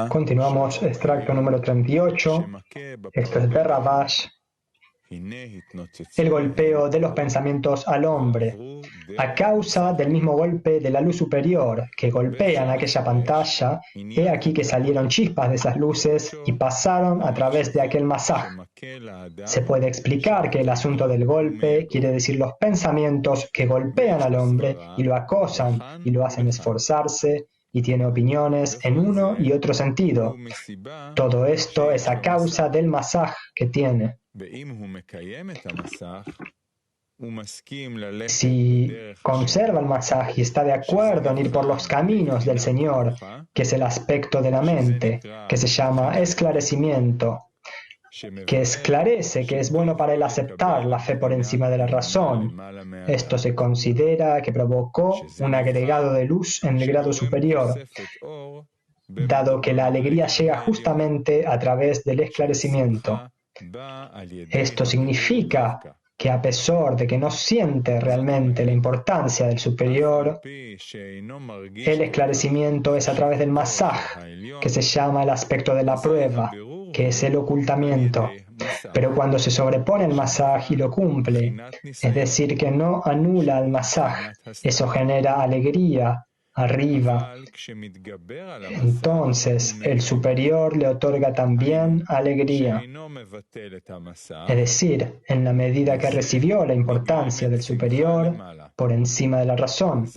Continuamos, extracto número 38. Esto es de Ravash. El golpeo de los pensamientos al hombre, a causa del mismo golpe de la luz superior que golpean aquella pantalla, he aquí que salieron chispas de esas luces y pasaron a través de aquel masaj. Se puede explicar que el asunto del golpe quiere decir los pensamientos que golpean al hombre y lo acosan y lo hacen esforzarse y tiene opiniones en uno y otro sentido. Todo esto es a causa del masaj que tiene. Si conserva el masaj y está de acuerdo en ir por los caminos del Señor, que es el aspecto de la mente, que se llama esclarecimiento, que esclarece que es bueno para él aceptar la fe por encima de la razón, esto se considera que provocó un agregado de luz en el grado superior, dado que la alegría llega justamente a través del esclarecimiento. Esto significa que a pesar de que no siente realmente la importancia del superior, el esclarecimiento es a través del masaj, que se llama el aspecto de la prueba, que es el ocultamiento. Pero cuando se sobrepone el masaj y lo cumple, es decir, que no anula el masaj, eso genera alegría arriba. Entonces, el superior le otorga también alegría. Es decir, en la medida que recibió la importancia del superior por encima de la razón,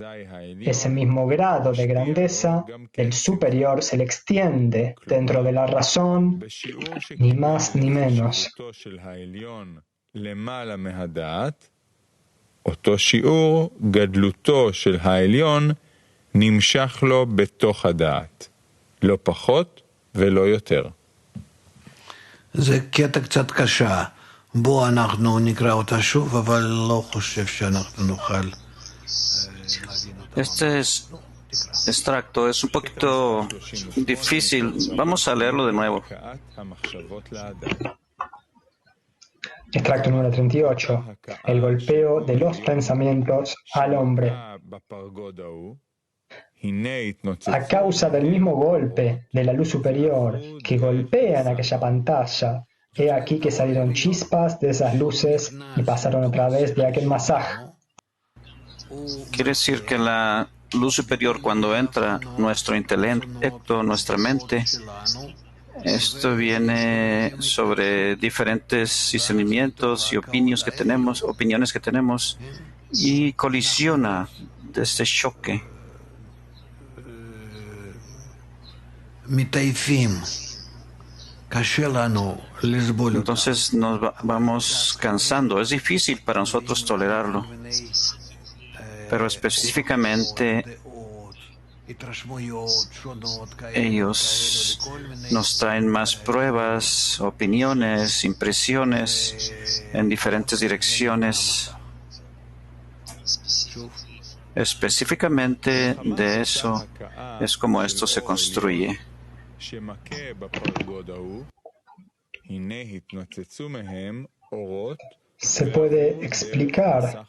ese mismo grado de grandeza del superior se le extiende dentro de la razón, ni más ni menos. נמשך לו בתוך הדעת, לא פחות ולא יותר. זה קטע קצת קשה. בוא אנחנו נקרא אותה שוב, אבל לא חושב שאנחנו נוכל. Este extracto es un poquito difícil. Vamos a leerlo de nuevo. Extracto número 38. El golpeo de los pensamientos al hombre. A causa del mismo golpe de la luz superior que golpea en aquella pantalla, he aquí que salieron chispas de esas luces y pasaron a través de aquel masaj. Quiere decir que la luz superior, cuando entra nuestro intelecto, nuestra mente, esto viene sobre diferentes discernimientos y opiniones que tenemos, y colisiona de este choque. Entonces nos vamos cansando. Es difícil para nosotros tolerarlo. Pero específicamente ellos nos traen más pruebas, opiniones, impresiones en diferentes direcciones. Específicamente de eso es como esto se construye. Se puede explicar,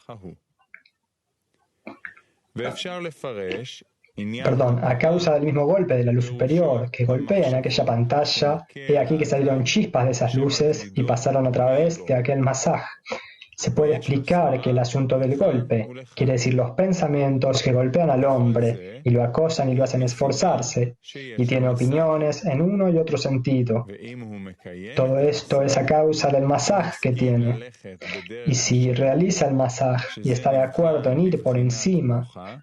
a causa del mismo golpe de la luz superior que golpea en aquella pantalla, he aquí que salieron chispas de esas luces y pasaron a través de aquel masaj. Se puede explicar que el asunto del golpe, quiere decir los pensamientos que golpean al hombre y lo acosan y lo hacen esforzarse, y tiene opiniones en uno y otro sentido. Todo esto es a causa del masaj que tiene. Y si realiza el masaj y está de acuerdo en ir por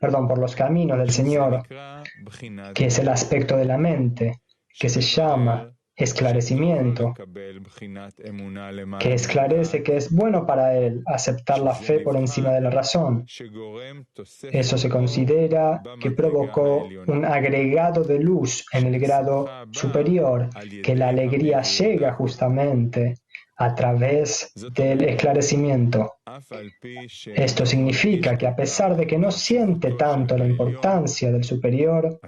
por los caminos del Señor, que es el aspecto de la mente, que se llama esclarecimiento, que esclarece que es bueno para él aceptar la fe por encima de la razón. Eso se considera que provocó un agregado de luz en el grado superior, que la alegría llega justamente a través del esclarecimiento. Esto significa que a pesar de que no siente tanto la importancia del superior,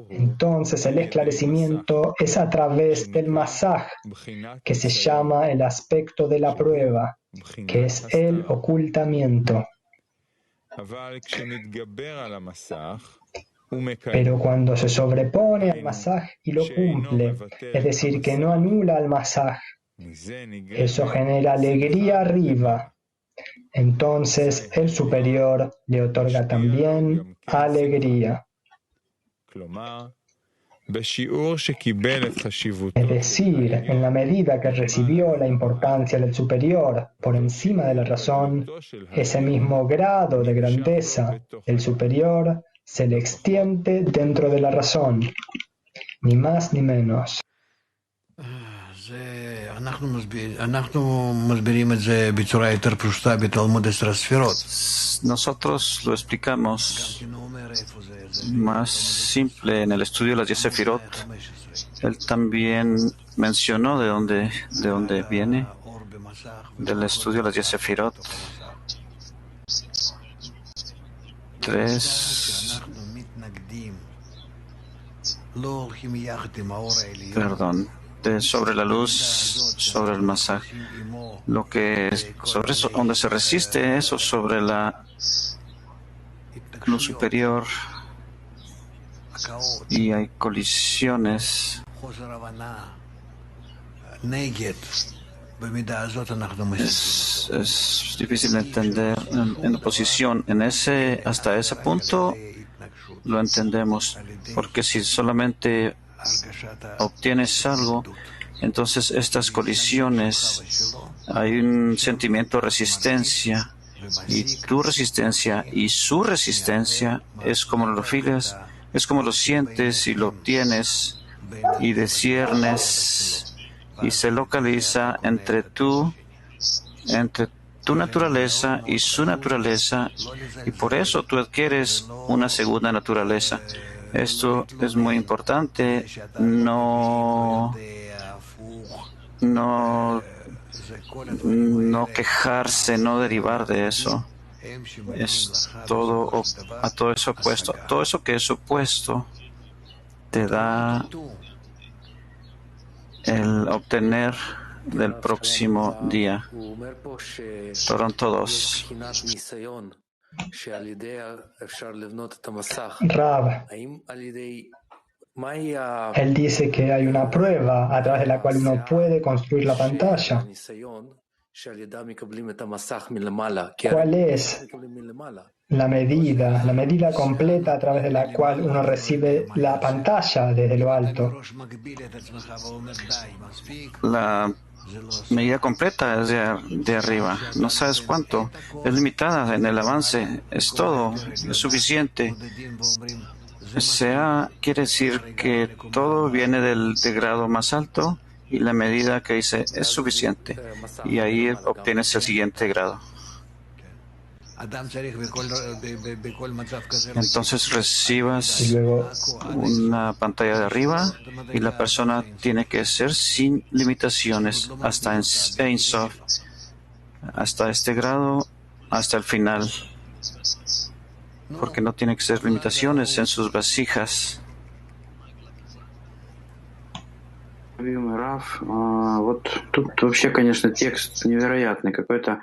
entonces el esclarecimiento es a través del masaj, que se llama el aspecto de la prueba, que es el ocultamiento. Pero cuando se sobrepone al masaj y lo cumple, es decir, que no anula al masaj, eso genera alegría arriba. Entonces el superior le otorga también alegría. Es decir, en la medida que recibió la importancia del superior por encima de la razón, ese mismo grado de grandeza del superior se le extiende dentro de la razón, ni más ni menos. Nosotros lo explicamos más simple en el estudio de las 10 Sefirot. Él también mencionó de dónde viene, del estudio de las 10 Sefirot. 3. Sobre la luz, sobre el masaje. Sobre eso, donde se resiste eso, sobre la luz superior, y hay colisiones. Es difícil de entender en oposición. Hasta ese punto lo entendemos, porque si solamente obtienes algo, entonces estas colisiones, hay un sentimiento de resistencia, y tu resistencia y su resistencia es como lo filas, es como lo sientes y lo obtienes y disciernes, y se localiza entre tu naturaleza y su naturaleza, y por eso tú adquieres una segunda naturaleza. Esto es muy importante, no quejarse, no derivar de eso. Es todo eso opuesto. Todo eso que es opuesto te da el obtener del próximo día. Toronto 2. Rav, él dice que hay una prueba a través de la cual uno puede construir la pantalla. ¿Cuál es la medida completa a través de la cual uno recibe la pantalla desde lo alto? La medida completa es de arriba. No sabes cuánto. Es limitada en el avance. Es todo. Es suficiente. Sea quiere decir que todo viene del grado más alto y la medida que dice es suficiente. Y ahí obtienes el siguiente grado. Entonces recibas una pantalla de arriba y la persona tiene que ser sin limitaciones hasta Ein Sof, hasta este grado, hasta el final, porque no tiene que ser limitaciones en sus vasijas. Раф, вот тут вообще, конечно, текст невероятный какой-то.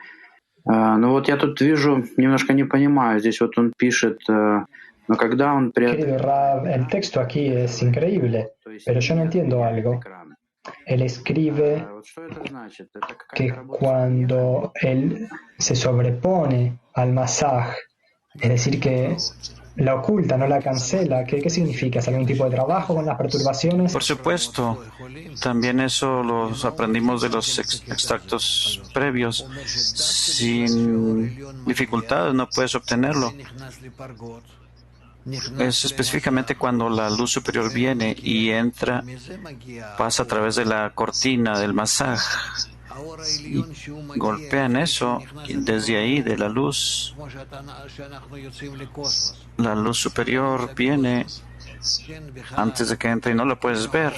Но вот я тут вижу, немножко не понимаю, здесь вот он пишет, но когда он... Querido Rav, el texto aquí es increíble, pero yo no entiendo algo. Él escribe que cuando él se sobrepone al masaj, es decir, que la oculta, no la cancela. ¿Qué significa? ¿Es algún tipo de trabajo con las perturbaciones? Por supuesto. También eso los aprendimos de los extractos previos. Sin dificultades no puedes obtenerlo. Es específicamente cuando la luz superior viene y entra, pasa a través de la cortina del masaj y golpean eso, y desde ahí de la luz superior viene antes de que entre y no lo puedes ver.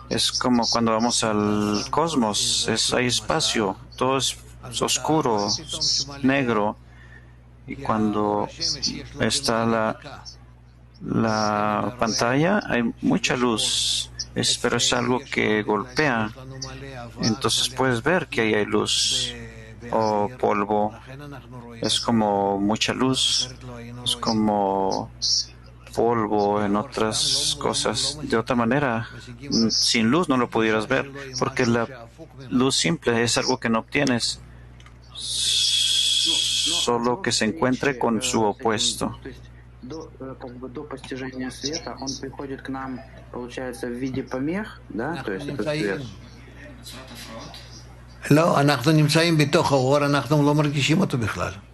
Es como cuando vamos al cosmos, hay espacio, todo es oscuro, negro, y cuando está la pantalla hay mucha luz, pero es algo que golpea. Entonces puedes ver que ahí hay luz o polvo. Es como mucha luz, es como polvo en otras cosas. De otra manera, sin luz no lo pudieras ver, porque la luz simple es algo que no obtienes, solo que se encuentre con su opuesto. До постижения света он приходит к нам, получается, в виде помех, да? То есть этот свет.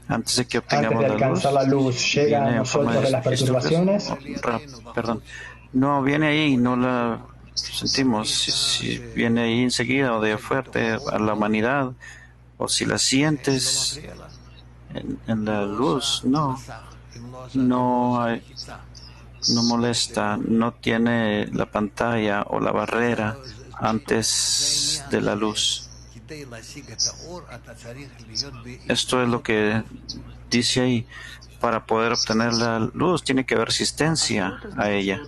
Antes de que obtengamos la luz, llega a nosotros de las perturbaciones. Perdón. No, viene ahí, no la sentimos. Si viene ahí enseguida o de fuerte a la humanidad, o si la sientes en la luz, no molesta, no tiene la pantalla o la barrera antes de la luz. Esto es lo que dice ahí. Para poder obtener la luz tiene que haber resistencia a ella.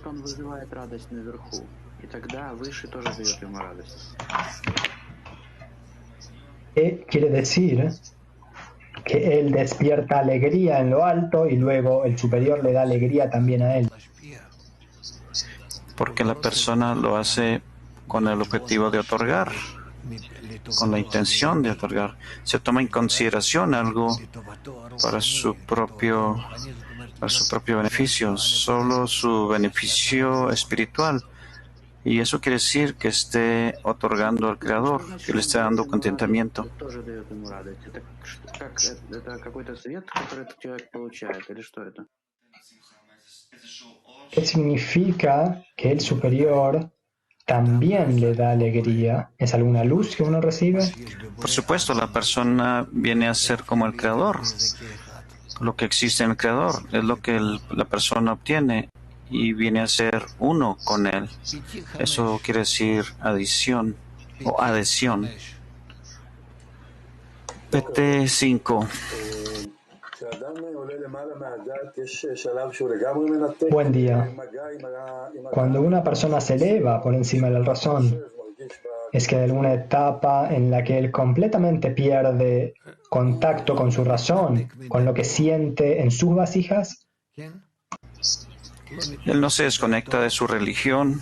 Quiere decir que él despierta alegría en lo alto y luego el superior le da alegría también a él. Porque la persona lo hace con el objetivo de otorgar, con la intención de otorgar. Se toma en consideración algo para su propio beneficio, solo su beneficio espiritual. Y eso quiere decir que esté otorgando al Creador, que le esté dando contentamiento. ¿Qué significa que el superior también le da alegría? ¿Es alguna luz que uno recibe? Por supuesto, la persona viene a ser como el Creador. Lo que existe en el Creador es lo que la persona obtiene y viene a ser uno con él. Eso quiere decir adición o adhesión. PT5. Buen día. Cuando una persona se eleva por encima de la razón, ¿es que hay alguna etapa en la que él completamente pierde contacto con su razón, con lo que siente en sus vasijas? Él no se desconecta de su religión,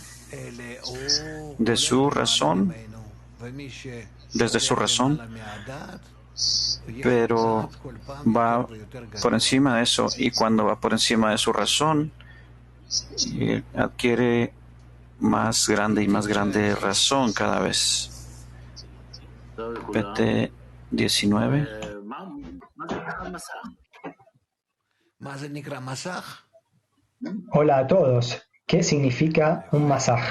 de su razón, desde su razón, pero va por encima de eso, y cuando va por encima de su razón, adquiere más grande y más grande razón cada vez. PT 19. Hola a todos. ¿Qué significa un masaj?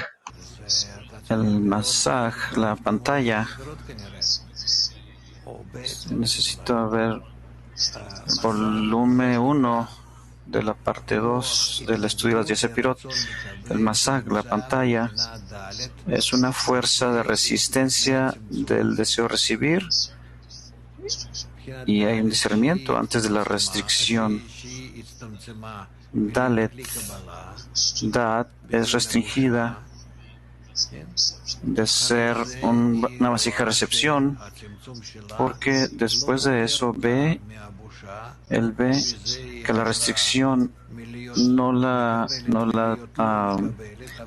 El masaj, la pantalla. Necesito ver el volumen 1 de la parte 2 del estudio de las 10 Sefirot. El masaj, la pantalla, es una fuerza de resistencia del deseo de recibir, y hay un discernimiento antes de la restricción. Dalet, Dat, es restringida de ser una vasija de recepción, porque después de eso él ve que la restricción no la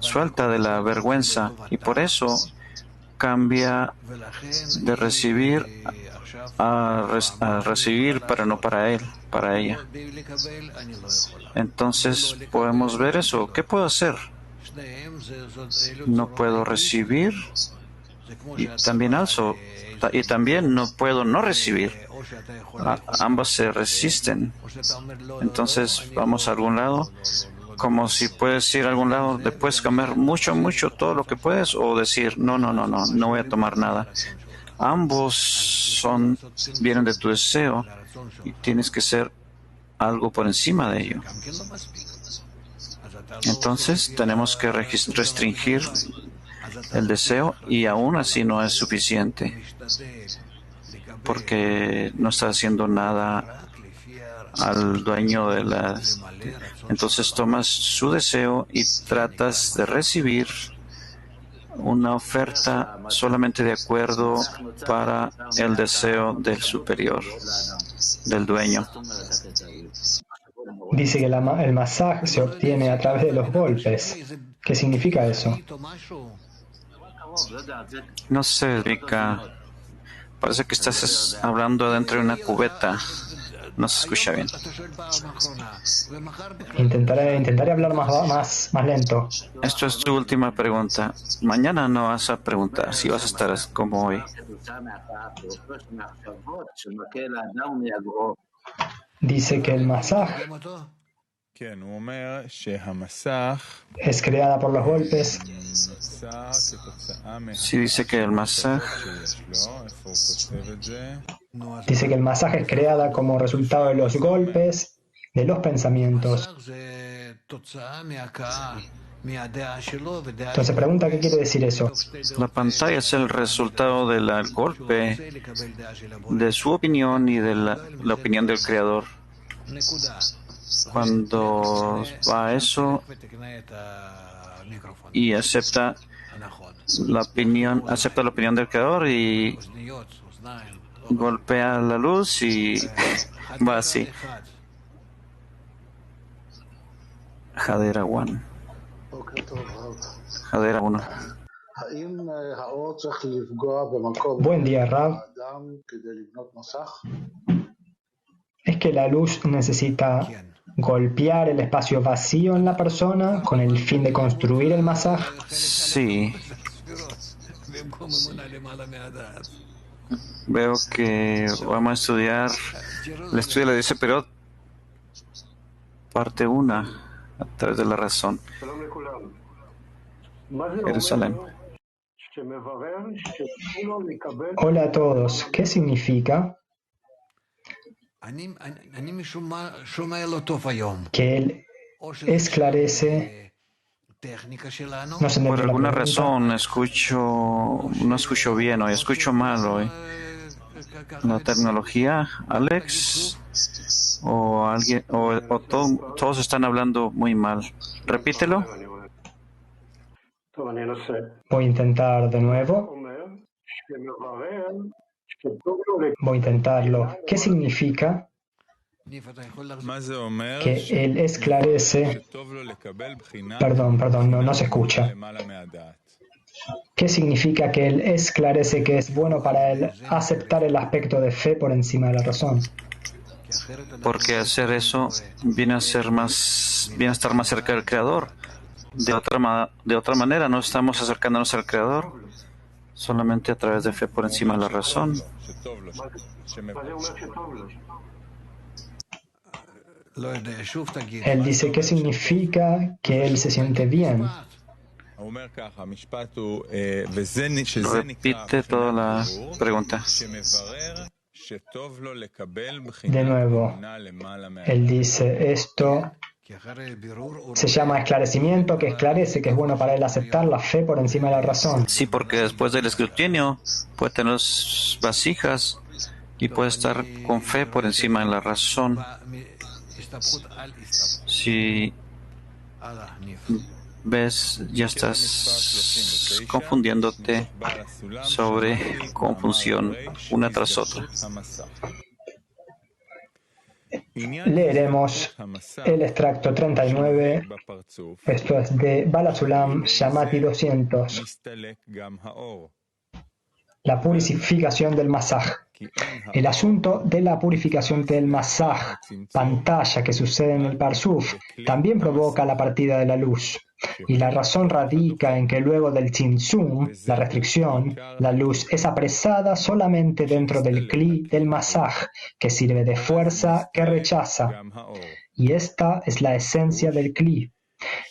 suelta de la vergüenza, y por eso cambia de recibir a recibir, pero no para él, para ella. Entonces podemos ver eso. ¿Qué puedo hacer? No puedo recibir y también y también no puedo no recibir. Ambas se resisten. Entonces vamos a algún lado, como si puedes ir a algún lado, le puedes comer mucho todo lo que puedes, o decir no voy a tomar nada. Ambos vienen de tu deseo y tienes que ser algo por encima de ello. Entonces tenemos que restringir el deseo, y aún así no es suficiente, porque no está haciendo nada al dueño de las. Entonces tomas su deseo y tratas de recibir una oferta solamente de acuerdo para el deseo del superior, del dueño. Dice que el masaj se obtiene a través de los golpes. ¿Qué significa eso? No sé, Vika. Parece que estás hablando dentro de una cubeta. No se escucha bien. Intentaré hablar más lento. Esto es tu última pregunta. Mañana no vas a preguntar si vas a estar como hoy. Dice que el masaj es creada por los golpes. Sí, dice que el masaj. Dice que el masaje es creada como resultado de los golpes, de los pensamientos. Entonces pregunta qué quiere decir eso. La pantalla es el resultado del golpe, de su opinión y de la opinión del creador. Cuando va a eso y acepta la opinión del creador y golpea la luz y va así. Jadera 1. Jadera 1. Buen día, Rab. ¿Es que la luz necesita golpear el espacio vacío en la persona con el fin de construir el masaj? Sí. Veo que vamos a estudiar el estudio de la 10 Sefirot, parte 1, a través de la razón. Jerusalén. Hola a todos. ¿Qué significa que él esclarece? No se Por alguna razón no escucho bien hoy, escucho mal hoy. La tecnología, Alex, o alguien, o todos están hablando muy mal. Repítelo. Voy a intentar de nuevo. Voy a intentarlo. ¿Qué significa que él esclarece? Perdón, no se escucha. ¿Qué significa que él esclarece que es bueno para él aceptar el aspecto de fe por encima de la razón? Porque hacer eso viene a estar más cerca del Creador. De otra manera, no estamos acercándonos al Creador, solamente a través de fe por encima de la razón. Él dice, ¿qué significa que él se siente bien? Repite toda la pregunta. De nuevo, él dice, esto se llama esclarecimiento, que esclarece que es bueno para él aceptar la fe por encima de la razón. Sí, porque después del escrutinio puede tener vasijas y puede estar con fe por encima de la razón. Si ves, ya estás confundiéndote sobre confusión una tras otra. Leeremos el extracto 39, esto es de Bala Sulam Shamati 200, la purificación del masaj. El asunto de la purificación del masaj, pantalla que sucede en el Parsuf, también provoca la partida de la luz. Y la razón radica en que luego del tzimtzum, la restricción, la luz es apresada solamente dentro del kli del masaj, que sirve de fuerza que rechaza. Y esta es la esencia del kli.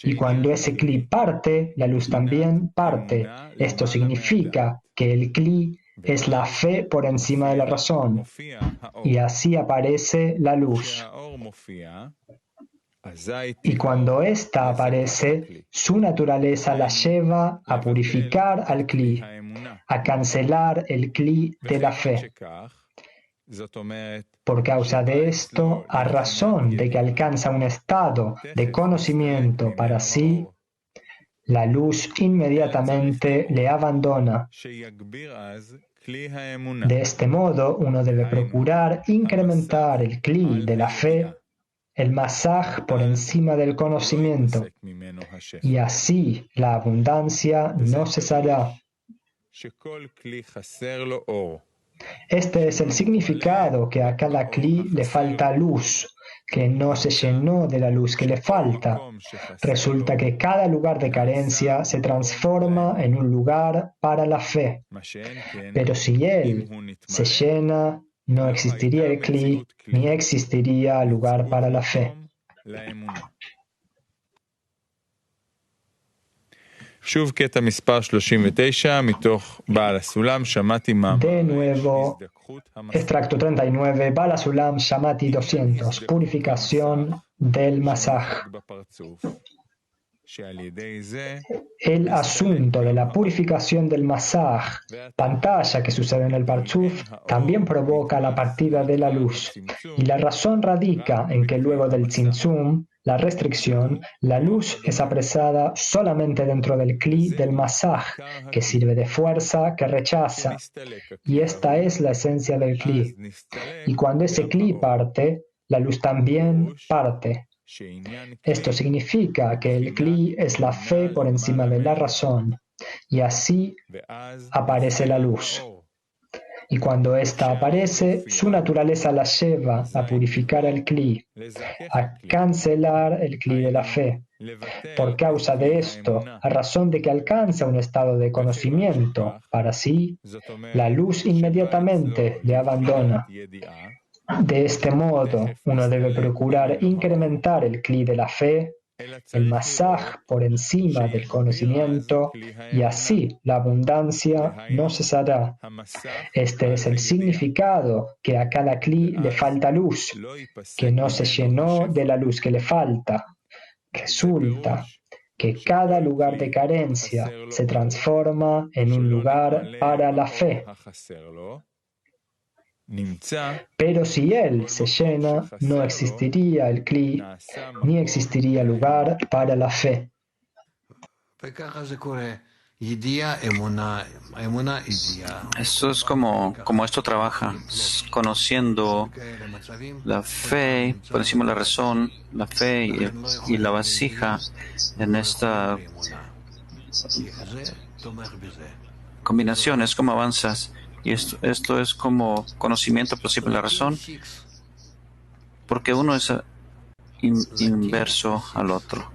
Y cuando ese kli parte, la luz también parte. Esto significa que el kli es la fe por encima de la razón. Y así aparece la luz. Y cuando ésta aparece, su naturaleza la lleva a purificar al kli, a cancelar el kli de la fe. Por causa de esto, a razón de que alcanza un estado de conocimiento para sí, la luz inmediatamente le abandona. De este modo, uno debe procurar incrementar el kli de la fe, el masaj por encima del conocimiento, y así la abundancia no cesará. Este es el significado, que a cada kli le falta luz, que no se llenó de la luz que le falta. Resulta que cada lugar de carencia se transforma en un lugar para la fe. Pero si él se llena, no existiría el kli, ni existiría lugar para la fe. De nuevo, extracto 39, Bala Sulam Shamati 200, purificación del masaj. El asunto de la purificación del masaj, pantalla que sucede en el Parsuf, también provoca la partida de la luz. Y la razón radica en que luego del tzimtzum, la restricción, la luz es apresada solamente dentro del kli del masaj, que sirve de fuerza que rechaza. Y esta es la esencia del kli. Y cuando ese kli parte, la luz también parte. Esto significa que el kli es la fe por encima de la razón, y así aparece la luz. Y cuando ésta aparece, su naturaleza la lleva a purificar el kli, a cancelar el kli de la fe. Por causa de esto, a razón de que alcanza un estado de conocimiento para sí, la luz inmediatamente le abandona. De este modo, uno debe procurar incrementar el kli de la fe, el masaj por encima del conocimiento, y así la abundancia no cesará. Este es el significado, que a cada kli le falta luz, que no se llenó de la luz que le falta. Resulta que cada lugar de carencia se transforma en un lugar para la fe. Pero si él se llena, no existiría el kli, ni existiría lugar para la fe. Esto es como esto trabaja, conociendo la fe por encima de la razón, la fe y la vasija en esta combinación. Es como avanzas. Y esto es como conocimiento por encima de la razón, porque uno es inverso al otro.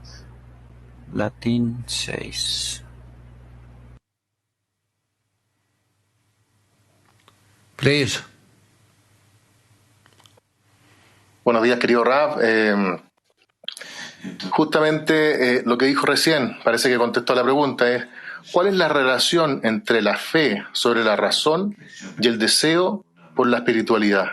Latín 6. Please. Buenos días, querido Rav. Justamente lo que dijo recién, parece que contestó la pregunta, es ¿cuál es la relación entre la fe sobre la razón y el deseo por la espiritualidad?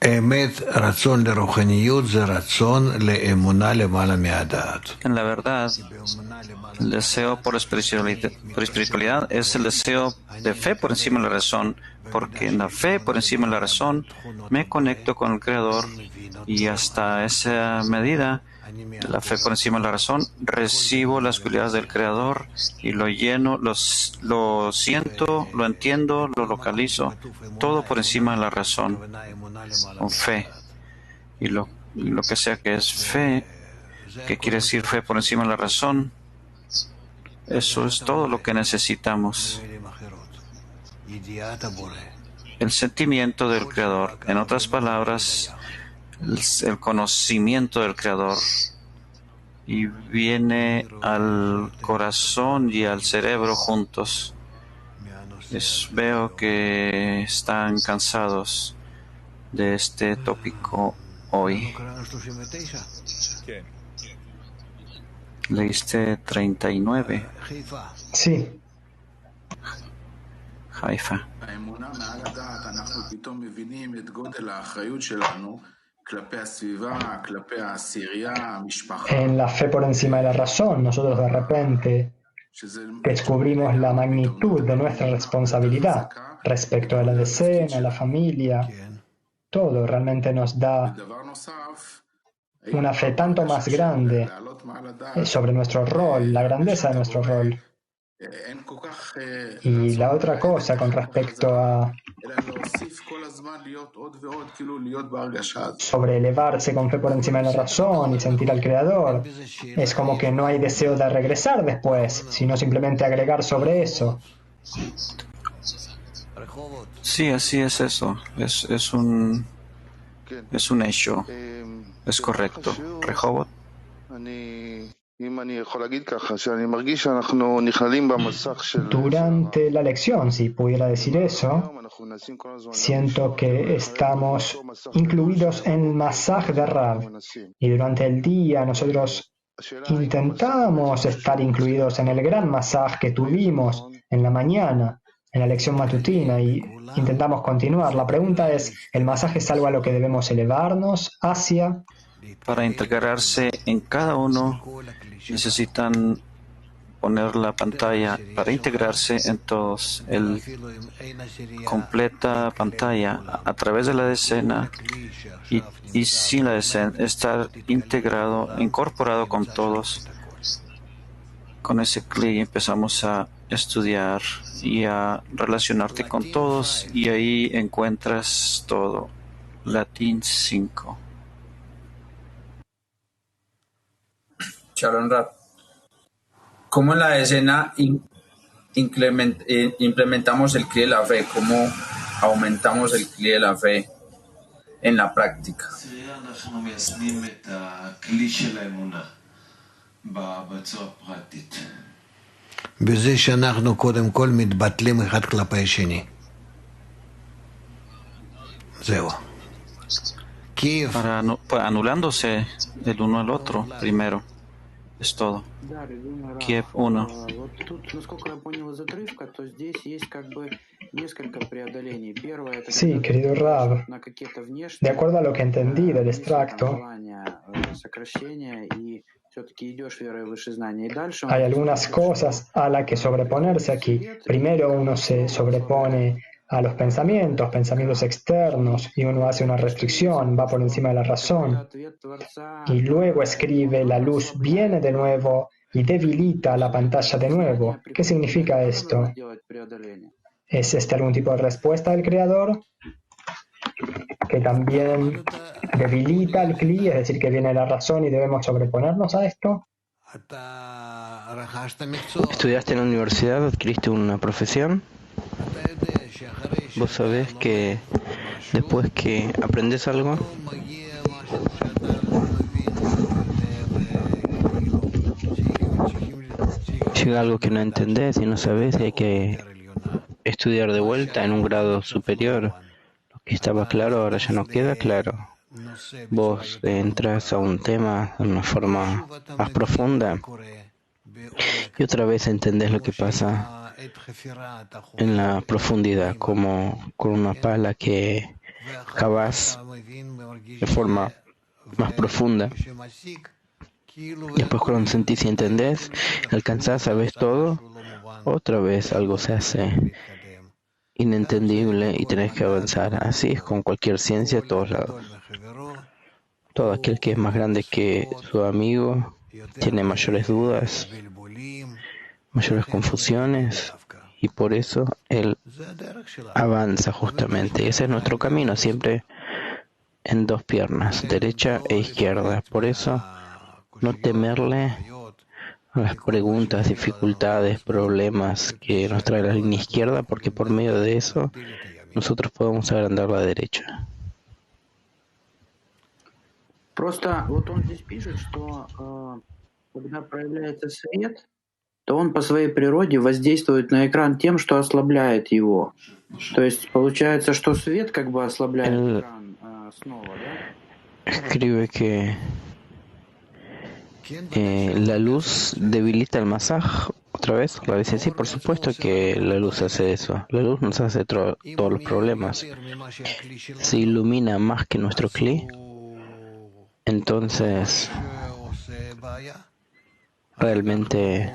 En la verdad, el deseo por espiritualidad es el deseo de fe por encima de la razón, porque en la fe por encima de la razón me conecto con el Creador y hasta esa medida de la fe por encima de la razón recibo las cualidades del Creador y lo lleno, lo siento, lo entiendo, lo localizo, todo por encima de la razón, con fe. Y lo que sea que es fe, que quiere decir fe por encima de la razón, eso es todo lo que necesitamos. El sentimiento del Creador, en otras palabras, el conocimiento del Creador, y viene al corazón y al cerebro juntos. Veo que están cansados de este tópico hoy. ¿Leíste 39? Sí. Haifa. En la fe por encima de la razón, nosotros de repente descubrimos la magnitud de nuestra responsabilidad respecto a la decena, a la familia. Todo realmente nos da una fe tanto más grande sobre nuestro rol, la grandeza de nuestro rol. Y la otra cosa con respecto a sobre elevarse con fe por encima de la razón y sentir al Creador, es como que no hay deseo de regresar después, sino simplemente agregar sobre eso. Sí, así es eso. Es un hecho. Es correcto. Rehovot. Durante la lección, si pudiera decir eso, siento que estamos incluidos en el masaj de Rav. Y durante el día nosotros intentamos estar incluidos en el gran masaj que tuvimos en la mañana, en la lección matutina, y intentamos continuar. La pregunta es, ¿el masaje es algo a lo que debemos elevarnos hacia? Para integrarse en cada uno, necesitan poner la pantalla para integrarse en todos. El completa pantalla a través de la decena y sin la decena, estar integrado, incorporado con todos. Con ese clic empezamos a estudiar y a relacionarte con todos y ahí encuentras todo. Latín 5. Shalom Rab. ¿Cómo en la escena implementamos el Kli de la fe? ¿Cómo aumentamos el Kli de la fe en la práctica? Anulándose el uno al otro primero. Es todo. Kiev 1. Sí, querido Rav. De acuerdo a lo que entendí del extracto, hay algunas cosas a las que sobreponerse aquí. Primero uno se sobrepone a los pensamientos externos, y uno hace una restricción, va por encima de la razón. Y luego escribe, la luz viene de nuevo y debilita la pantalla de nuevo. ¿Qué significa esto? ¿Es algún tipo de respuesta del Creador? Que también debilita el Kli, es decir, que viene la razón y debemos sobreponernos a esto. ¿Estudiaste en la universidad? ¿Adquiriste una profesión? Vos sabés que Después que aprendes algo, llega algo que no entendés y no sabes y hay que estudiar de vuelta en un grado superior. Lo que estaba claro ahora ya no queda claro. Vos entras a un tema de una forma más profunda y otra vez entendés lo que pasa en la profundidad, como con una pala que cavas de forma más profunda. Después cuando sentís y entendés, alcanzás, sabes todo, otra vez algo se hace inentendible y tenés que avanzar. Así es con cualquier ciencia a todos lados. Todo aquel que es más grande que su amigo tiene mayores dudas, mayores confusiones, y por eso él avanza justamente. Ese es nuestro camino, siempre en dos piernas, derecha e izquierda. Por eso, no temerle a las preguntas, dificultades, problemas que nos trae la línea izquierda, porque por medio de eso nosotros podemos agrandar la derecha. Просто вот он здесь пишет, что когда проявляется свет, то он по своей природе воздействует на экран тем, что ослабляет его. То есть получается, что свет как бы ослабляет экран снова, да? Escribe que la luz debilita el masaj otra vez. La dice, sí, por supuesto que la luz hace eso. La luz nos hace todos los problemas. Se ilumina más que nuestro kli. Entonces, realmente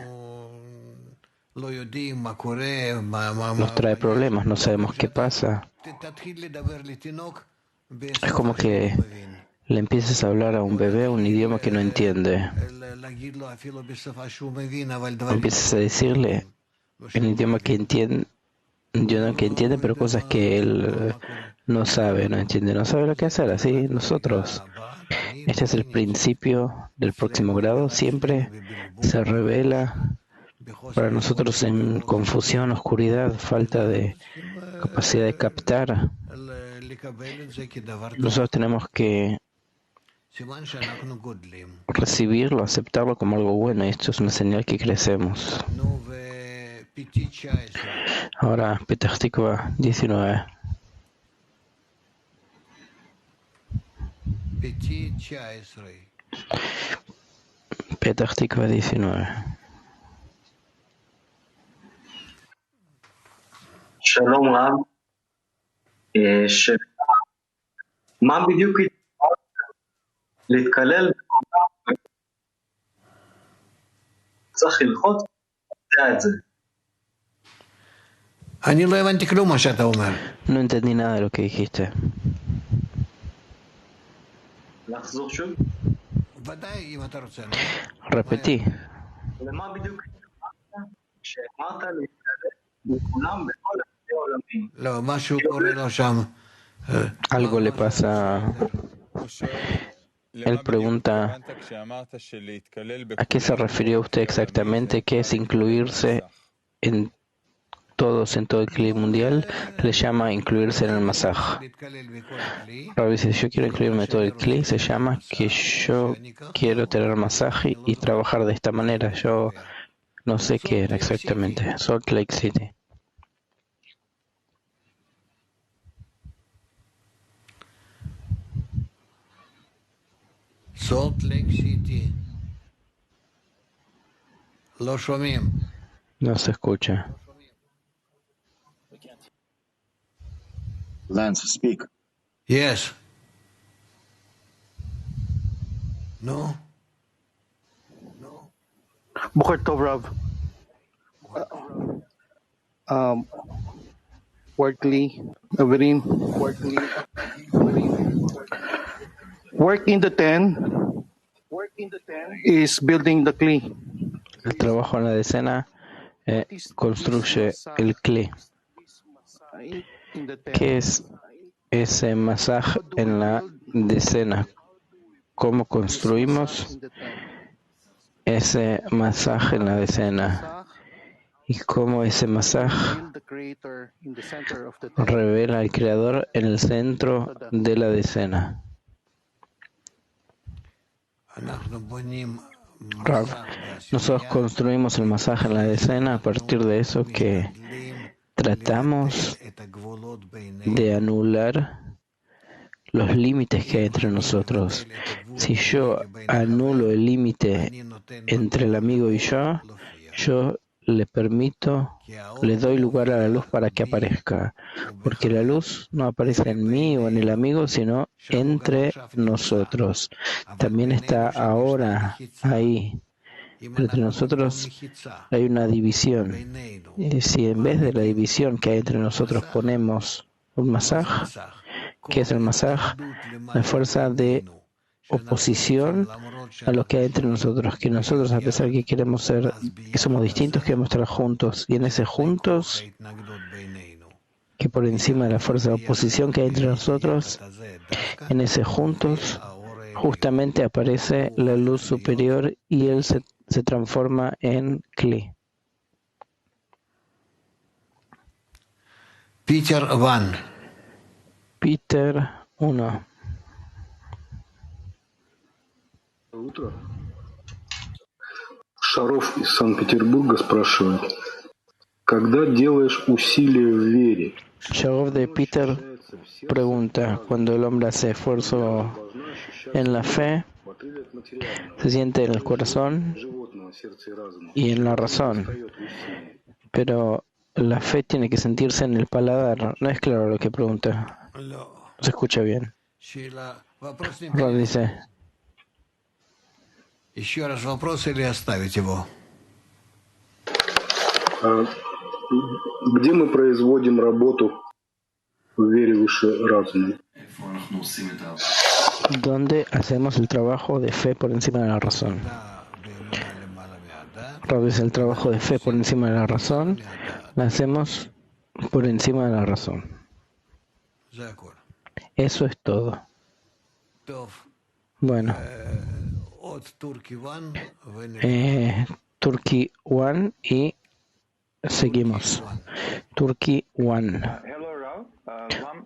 nos trae problemas, no sabemos qué pasa. Es como que le empieces a hablar a un bebé un idioma que no entiende. Empiezas a decirle en un idioma que entiende, pero cosas que él no sabe, no entiende, no sabe lo que hacer. Así nosotros. Este es el principio del próximo grado. Siempre se revela para nosotros en confusión, oscuridad, falta de capacidad de captar. Nosotros tenemos que recibirlo, aceptarlo como algo bueno. Esto es una señal que crecemos. Ahora, Petach Tikva 19. Petach Tikva 19. שלום רב, מה בדיוק להתקלל צריך ללחוץ את זה. No entendí nada de lo que dijiste. לחזור שוב? Repetí. למה בדיוק שאמרת להתקלל לכולם בכל העולמים? Algo le pasa. Él pregunta, ¿a qué se refirió usted exactamente? ¿Qué es incluirse en todos, en todo el kli mundial? Le llama incluirse en el masaj. Rabbi dice, yo quiero incluirme en todo el kli, se llama que yo quiero tener masaj y trabajar de esta manera. Yo no sé qué era exactamente. Salt Lake City. Salt Lake City. Lo shomim. No se escucha. Lance, speak. Yes. No. Boker Tov Rav. Workly, Averim. Work in the 10 is building the kli. El trabajo en la decena construye el kli. ¿Qué es ese masaj en la decena? ¿Cómo construimos ese masaj en la decena? y cómo ese masaj revela al Creador en el centro de la decena. Rav, nosotros construimos el masaje en la decena a partir de eso que tratamos de anular los límites que hay entre nosotros. Si yo anulo el límite entre el amigo y yo le permito, le doy lugar a la luz para que aparezca, porque la luz no aparece en mí o en el amigo, sino entre nosotros. También está ahora ahí. Pero entre nosotros hay una división. Y si en vez de la división que hay entre nosotros ponemos un masaj, ¿qué es el masaj? La fuerza de oposición a lo que hay entre nosotros, que nosotros, a pesar que queremos ser, que somos distintos, queremos estar juntos, y en ese juntos, que por encima de la fuerza de oposición que hay entre nosotros, en ese juntos, justamente aparece la luz superior y él se transforma en Kli. Peter 1. Peter 1. Утро. Шаров из Санкт-Петербурга спрашивает, когда делаешь усилия в вере? Sharov de Peter pregunta, cuando el hombre hace esfuerzo en la fe, se siente en el corazón y en la razón, pero la fe tiene que sentirse en el paladar. No es claro lo que pregunta. Se escucha bien. Rod dice, Еще раз вопрос или оставить его? Где мы производим работу в вере выше разума? ¿Dónde hacemos el trabajo de fe por encima de la razón? Rod dice, el trabajo de fe por encima de la razón, lo hacemos por encima de la razón. Eso es todo. Bueno. Turkey One y seguimos. Turkey One.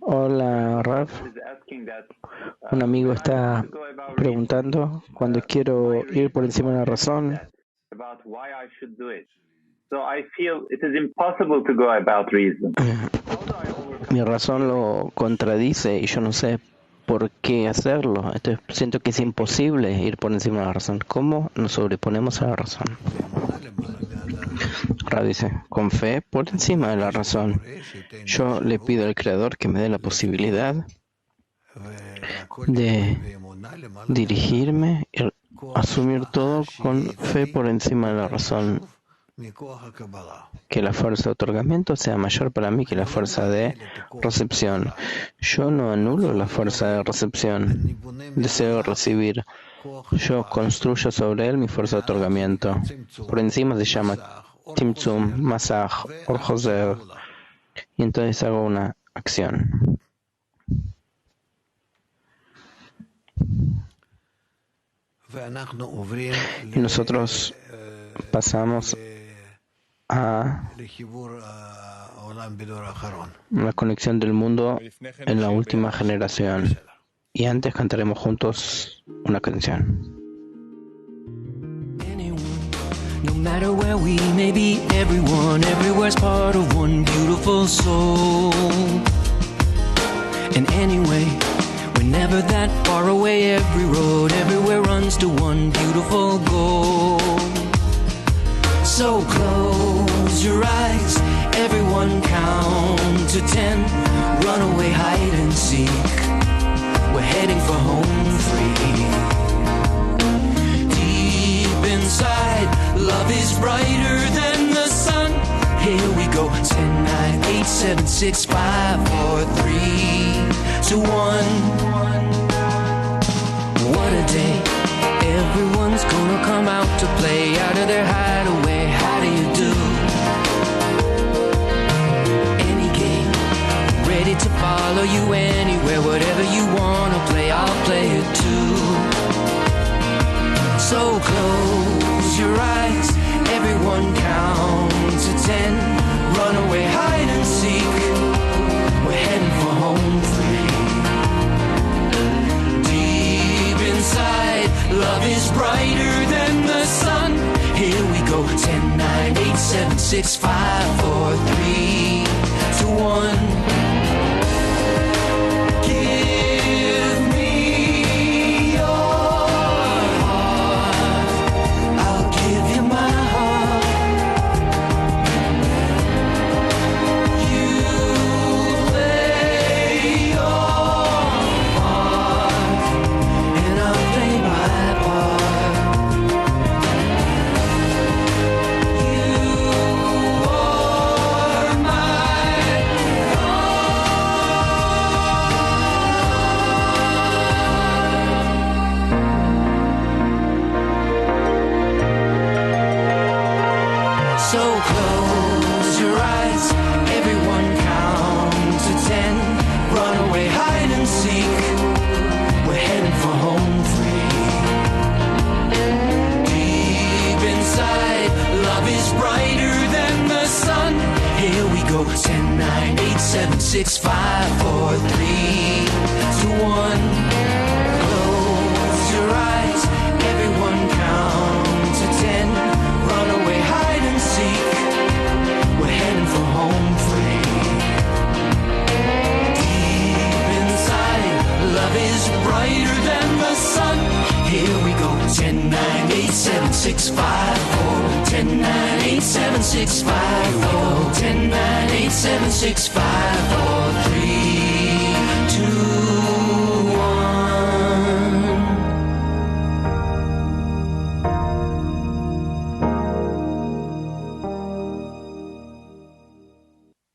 Hola, Rav. Un amigo está preguntando cuando quiero ir por encima de la razón. Mi razón lo contradice y yo no sé por qué hacerlo. Entonces siento que es imposible ir por encima de la razón. ¿Cómo nos sobreponemos a la razón? Rav dice, con fe por encima de la razón. Yo le pido al Creador que me dé la posibilidad de dirigirme y asumir todo con fe por encima de la razón. Que la fuerza de otorgamiento sea mayor para mí que la fuerza de recepción. Yo no anulo la fuerza de recepción. Deseo recibir. Yo construyo sobre él mi fuerza de otorgamiento. Por encima se llama Timtzum, Masaj, Or Joser. Y entonces hago una acción. Y nosotros pasamos a la conexión del mundo en la última generación. Y antes cantaremos juntos una canción. No matter where we may be, everyone, everywhere's part of one beautiful soul. And anyway, we're never that far away. Every road, everywhere runs to one beautiful goal. So close your eyes, everyone count to 10. Run away, hide and seek. We're heading for home free. Deep inside, love is brighter than the sun. Here we go. 10, 9, 8, 7, 6, 5, 4, 3, 2, 1. What a day. Everyone's gonna come out to play out of their hideaway. How do you do? Any game, ready to follow you anywhere. Whatever you wanna play, I'll play it too. So close your eyes, everyone count to 10. 6, 5, 4, 3, 2, 1. Give me your heart. I'll give you my heart. You play your part, and I'll play my part. You are my So close your eyes, everyone count to 10. Run away, hide and seek. We're heading for home free. Deep inside, love is brighter than the sun. Here we go, 10, 9, 8, 7, 6, 5, 4, 3, 2, 1. Close your eyes, everyone count to 10. Run away, hide and seek. We're heading for home free. Deep inside, love is brighter than the sun. Here we go, 10, 9, 8, 7, 6, 5, 4. 10, 9, 8, 7, 6, 5, 4. 10, 9, 8, 7, 6, 5, 4.